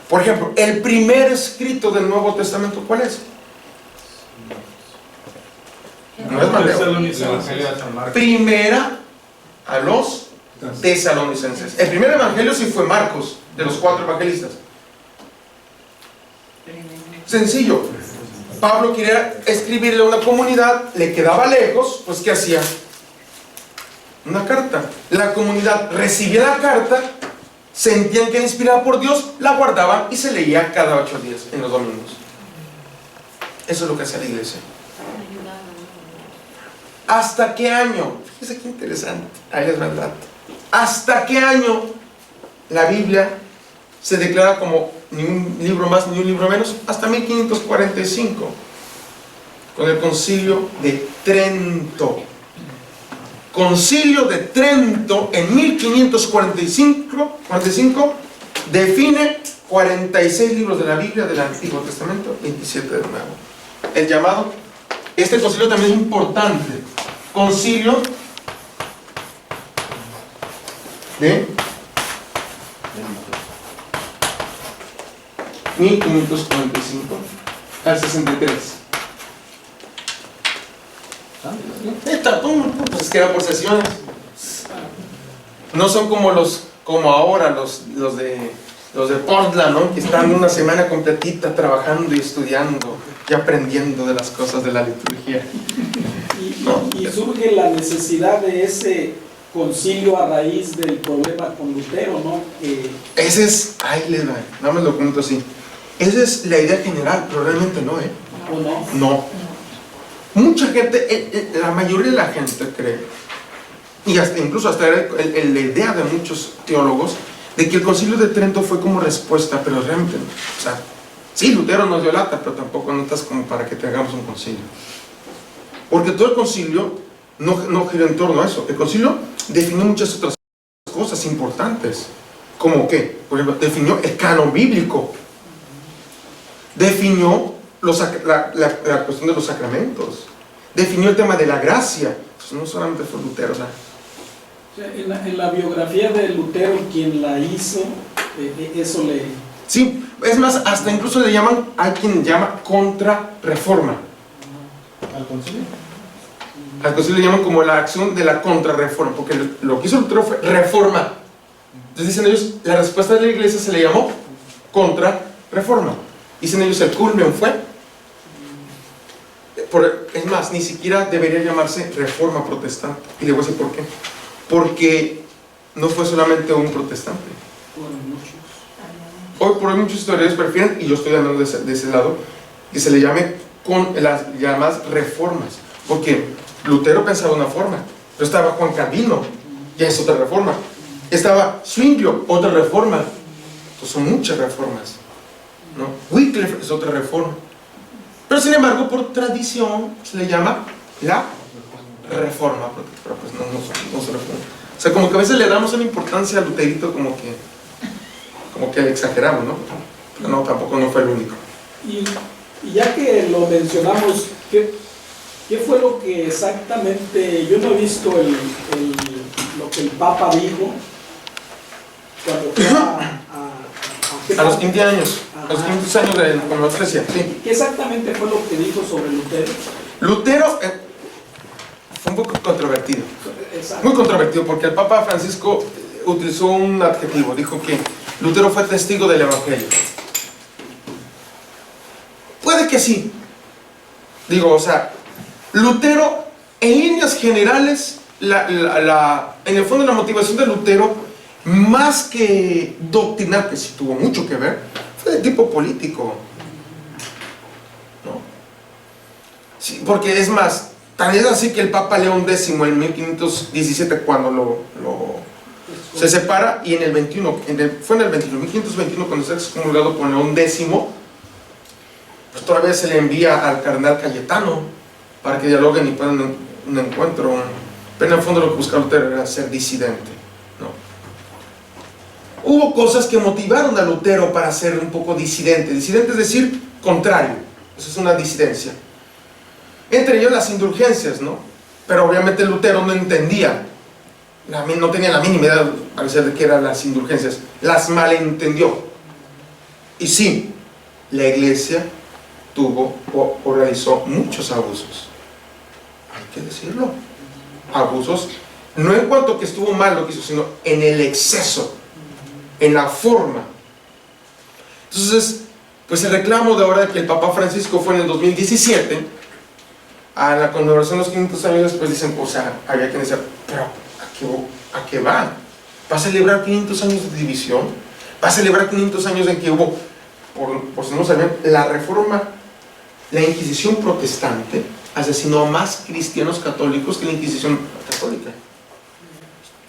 Por ejemplo, el primer escrito del Nuevo Testamento, ¿cuál es? No es Mateo. Primera a los tesalonicenses. El primer evangelio sí fue Marcos, de los 4 evangelistas. Sencillo. Pablo quería escribirle a una comunidad, le quedaba lejos, pues ¿qué hacía? Una carta. La comunidad recibía la carta, sentían que era inspirada por Dios, la guardaban y se leía cada 8 días en los domingos. Eso es lo que hacía la iglesia. ¿Hasta qué año? Fíjense qué interesante. Ahí les va el dato. ¿Hasta qué año la Biblia se declara como ni un libro más ni un libro menos? Hasta 1545, con el Concilio de Trento. Concilio de Trento en 1545 define 46 libros de la Biblia del Antiguo Testamento, 27 del Nuevo. El llamado, este concilio también es importante, concilio de 1545 al 63. Pues es que era por sesiones. No son como ahora los de Portland, ¿no? Que están una semana completita trabajando y estudiando y aprendiendo de las cosas de la liturgia. Y surge la necesidad de ese concilio a raíz del problema con Lutero, ¿no? Ese es, ahí les va, no me lo cuento así. Esa es la idea general, pero realmente no, ¿eh? ¿O no? No. Mucha gente, la mayoría de la gente cree, y incluso hasta la idea de muchos teólogos, de que el concilio de Trento fue como respuesta, pero realmente no. O sea, sí, Lutero nos dio lata, pero tampoco notas como para que te hagamos un concilio. Porque todo el concilio no gira en torno a eso. El concilio definió muchas otras cosas importantes. ¿Cómo qué? Por ejemplo, definió el canon bíblico. Definió la cuestión de los sacramentos. Definió el tema de la gracia. Pues no solamente fue Lutero, ¿no? En la biografía de Lutero, quien la hizo, eso le... Sí, es más, hasta incluso le llaman, hay quien llama contrarreforma. ¿Al concilio? Al concilio le llaman como la acción de la contrarreforma, porque lo que hizo Lutero fue reforma. Entonces dicen ellos, la respuesta de la iglesia se le llamó contrarreforma. Dicen ellos, el culmen fue, es más, ni siquiera debería llamarse reforma protestante. Y le voy a decir por qué. Porque no fue solamente un protestante. Hoy por hoy muchos historiadores prefieren, y yo estoy hablando de ese lado, que se le llame con las llamadas reformas. Porque Lutero pensaba una forma, pero estaba Juan Calvino, ya es otra reforma. Estaba Zwinglio, otra reforma. Entonces son muchas reformas, ¿no? Wycliffe es otra reforma. Pero sin embargo, por tradición, se le llama la reforma, pero pues no se reforma. O sea, como que a veces le damos una importancia a Luterito como que le exageramos, ¿no? Pero no, tampoco no fue el único. Y ya que lo mencionamos, ¿qué fue lo que exactamente, yo no he visto lo que el Papa dijo cuando fue a los 15 años, a los 15 años de la iglesia, sí. ¿Qué exactamente fue lo que dijo sobre Lutero? Lutero fue un poco controvertido. Exacto. Muy controvertido, porque el Papa Francisco utilizó un adjetivo, dijo que Lutero fue testigo del Evangelio. Puede que sí. Digo, o sea, Lutero, en líneas generales, en el fondo la motivación de Lutero, más que doctrinal, que sí tuvo mucho que ver, fue de tipo político, ¿no? Sí, porque es más, tan es así que el Papa León X en 1517, cuando se separa, y en el 21, fue en el 1521 cuando se ha excomulgado por León X, pues todavía se le envía al cardenal Cayetano para que dialoguen y puedan un encuentro. Pero en el fondo lo que buscaba Lutero era ser disidente, ¿no? Hubo cosas que motivaron a Lutero para ser un poco disidente. Disidente es decir, contrario. Eso es una disidencia. Entre ellos las indulgencias, ¿no? Pero obviamente Lutero no entendía, no tenía la mínima idea a veces de qué eran las indulgencias. Las malentendió. Y sí, la iglesia tuvo o realizó muchos abusos. Hay que decirlo. Abusos, no en cuanto que estuvo mal lo que hizo, sino en el exceso, en la forma. Entonces, pues el reclamo de ahora de que el Papa Francisco fue en el 2017, a la conmemoración de los 500 años después, dicen, o sea, había que decir, pero ¿a qué va? ¿Va a celebrar 500 años de división? ¿Va a celebrar 500 años en que hubo, por si no sabían, la reforma, la Inquisición protestante asesinó a más cristianos católicos que la Inquisición católica?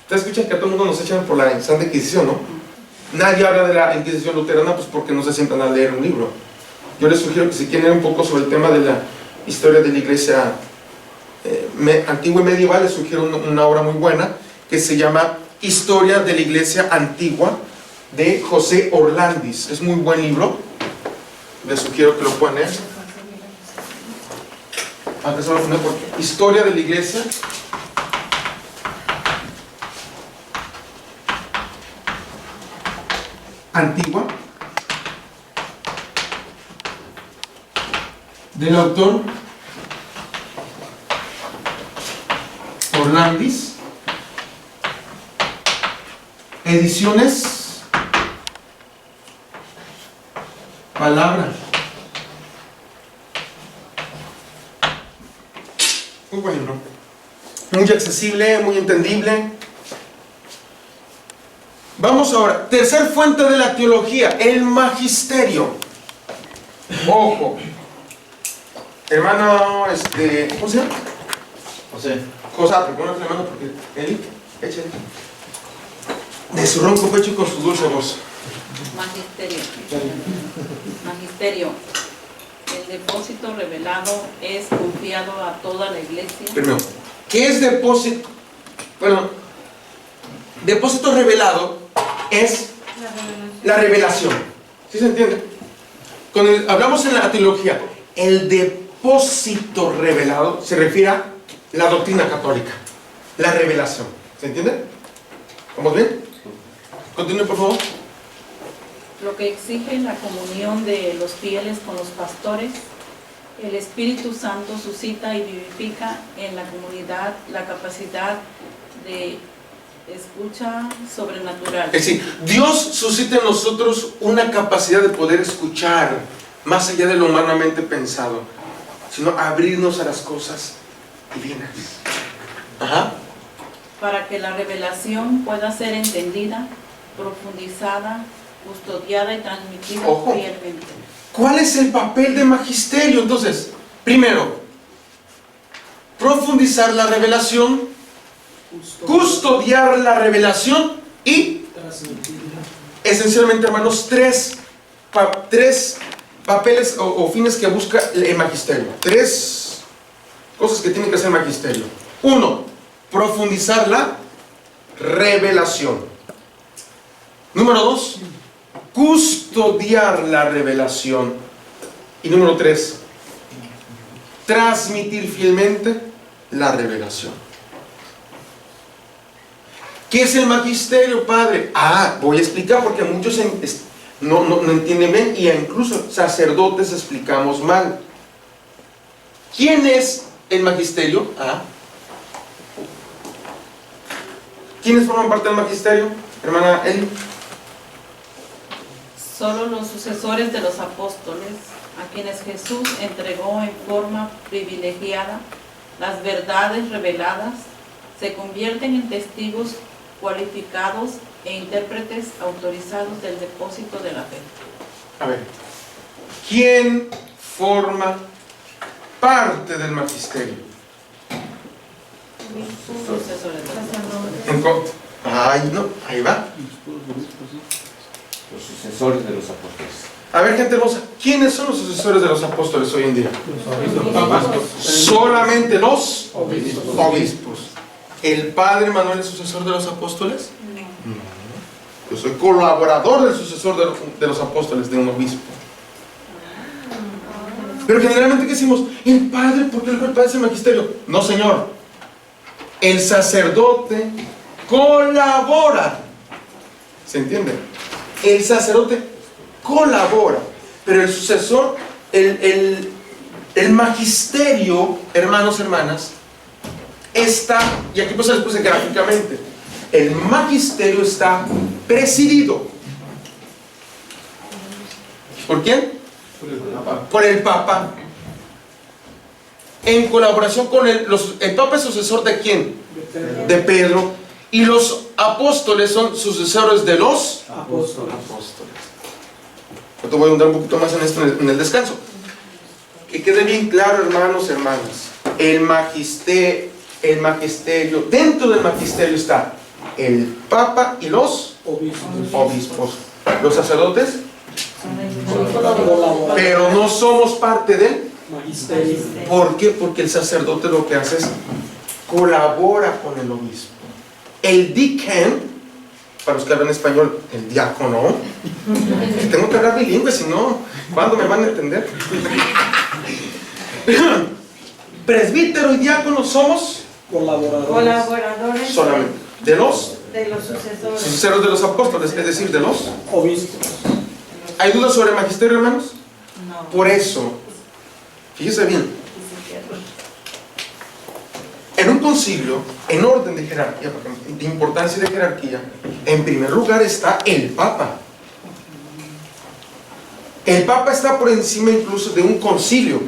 Ustedes escuchan que a todo el mundo nos echan por la Santa Inquisición, ¿no? Nadie habla de la Inquisición luterana, pues porque no se sientan a leer un libro. Yo les sugiero que si quieren leer un poco sobre el tema de la historia de la iglesia antigua y medieval, les sugiero una obra muy buena que se llama Historia de la Iglesia Antigua de José Orlandis. Es muy buen libro, les sugiero que lo puedan leer. Antes se lo poner porque Historia de la Iglesia Antigua, del autor Orlandis, ediciones Palabra. Muy bueno, muy accesible, muy entendible. Vamos ahora, tercer fuente de la teología, el magisterio. Ojo, hermano, ¿cómo se llama? José. José, perdón, hermano, porque Eli, échale. De su ronco pecho y con su dulce voz. Magisterio. Magisterio. El depósito revelado es confiado a toda la iglesia. Primero, ¿qué es depósito? Bueno, depósito revelado es la revelación. ¿Sí se entiende? Cuando hablamos en la teología, el depósito revelado se refiere a la doctrina católica, la revelación. ¿Se entiende? ¿Vamos bien? Continúe, por favor. Lo que exige la comunión de los fieles con los pastores, el Espíritu Santo suscita y vivifica en la comunidad la capacidad de escucha sobrenatural. Es decir, Dios suscita en nosotros una capacidad de poder escuchar más allá de lo humanamente pensado, sino abrirnos a las cosas divinas. Ajá. Para que la revelación pueda ser entendida, profundizada, custodiada y transmitida Ojo. fielmente. ¿Cuál es el papel de magisterio? Entonces, primero, profundizar la revelación, custodiar la revelación y, esencialmente, hermanos, tres papeles o fines que busca el magisterio. Tres cosas que tiene que hacer el magisterio. Uno, profundizar la revelación. Número dos, custodiar la revelación. Y número tres, transmitir fielmente la revelación. ¿Qué es el magisterio, padre? Voy a explicar porque muchos no entienden bien y incluso sacerdotes explicamos mal. ¿Quién es el magisterio? ¿Quiénes forman parte del magisterio, hermana Eli? Solo los sucesores de los apóstoles, a quienes Jesús entregó en forma privilegiada las verdades reveladas, se convierten en testigos cualificados e intérpretes autorizados del depósito de la fe. A ver, ¿quién forma parte del magisterio? Sucesores de los apóstoles. Ahí va. Los sucesores de los apóstoles. A ver, gente hermosa, ¿quiénes son los sucesores de los apóstoles hoy en día? Solamente los obispos. ¿El padre Manuel es sucesor de los apóstoles? No. Yo soy colaborador del sucesor de los apóstoles, de un obispo. Pero generalmente, ¿qué decimos? El padre, ¿por qué el padre es el magisterio? No, señor. El sacerdote colabora. ¿Se entiende? El sacerdote colabora, pero el sucesor, el magisterio, hermanos, hermanas, está, y aquí pues se les puse gráficamente, el magisterio está presidido. ¿Por quién? Por el Papa. En colaboración con el Papa es sucesor de quién? De Pedro. Y los apóstoles son sucesores de los apóstoles. Yo te voy a ahondar un poquito más en esto en el descanso. Que quede bien claro, hermanos, hermanas. El magisterio, dentro del magisterio está el Papa y los obispos. Los sacerdotes, pero no somos parte del magisterio. ¿Por qué? Porque el sacerdote lo que hace es colabora con el obispo. El deacon, para los que hablan español, el diácono. Tengo que hablar bilingüe, si no, ¿cuándo me van a entender? Presbítero y diácono somos colaboradores solamente de los sucesores. sucesores de los apóstoles, es decir, de los obispos. ¿Hay dudas sobre el magisterio, hermanos? No. Por eso, fíjese bien, en un concilio, en orden de jerarquía, de importancia y de jerarquía, en primer lugar está el Papa. El Papa está por encima incluso de un concilio.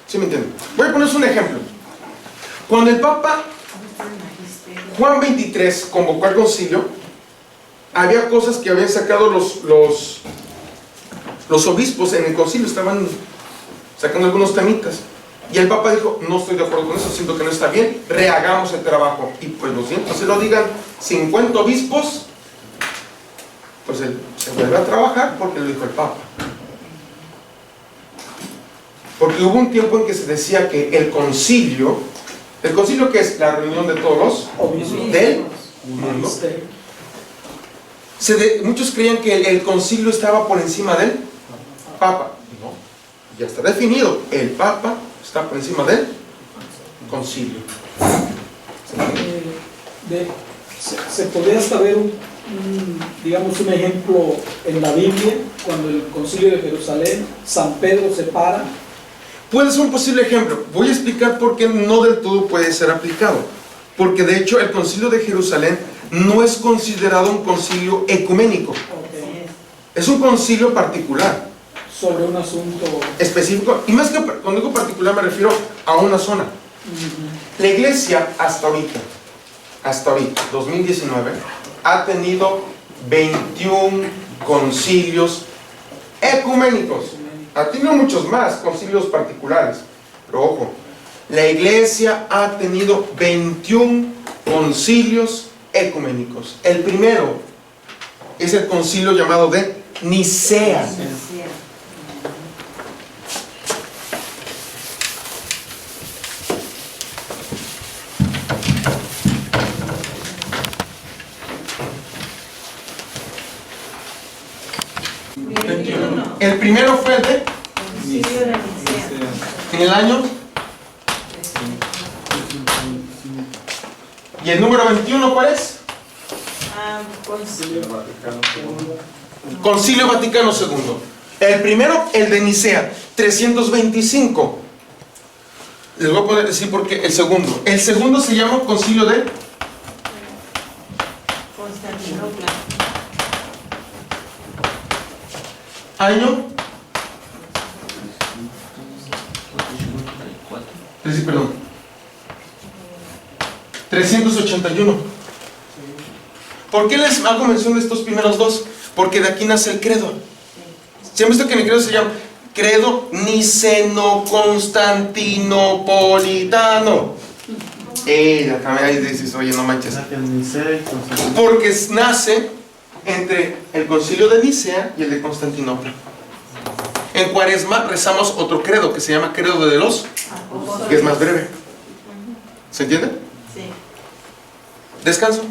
¿Sí me entienden? Voy a ponerles un ejemplo. Cuando el Papa Juan XXIII convocó al concilio, había cosas que habían sacado los obispos en el concilio, estaban sacando algunos temitas. Y el Papa dijo, no estoy de acuerdo con eso, siento que no está bien, rehagamos el trabajo. Y pues lo siento, se lo digan 50 obispos, pues se vuelve a trabajar porque lo dijo el Papa. Porque hubo un tiempo en que se decía que el concilio que es la reunión de todos los obispos del mundo, muchos creían que el concilio estaba por encima del Papa. No, ya está definido, el Papa está por encima del concilio. Se podría saber digamos un ejemplo en la Biblia, cuando el concilio de Jerusalén, San Pedro se para. Puede ser un posible ejemplo. Voy a explicar por qué no del todo puede ser aplicado. Porque de hecho el concilio de Jerusalén no es considerado un concilio ecuménico. Okay. Es un concilio particular. Sobre un asunto específico. Y más que cuando digo particular me refiero a una zona. La iglesia hasta ahorita, 2019, ha tenido 21 concilios ecuménicos. Ha tenido muchos más concilios particulares, pero ojo, la iglesia ha tenido 21 concilios ecuménicos. El primero es el concilio llamado de Nicea. El primero fue el de en el año. ¿Y el número 21 cuál es? Concilio Vaticano II. El primero, el de Nicea, 325. Les voy a poner decir porque el segundo se llama Concilio de Constantinopla. año. Perdón. 381. ¿Por qué les hago mención de estos primeros dos? Porque de aquí nace el credo. ¿Se han visto que en el credo se llama credo niceno-constantinopolitano? Ahí dices, oye, no manches. Porque nace entre el concilio de Nicea y el de Constantinopla. En Cuaresma rezamos otro credo que se llama credo de los, que es más breve. ¿Se entiende? Sí. Descanso.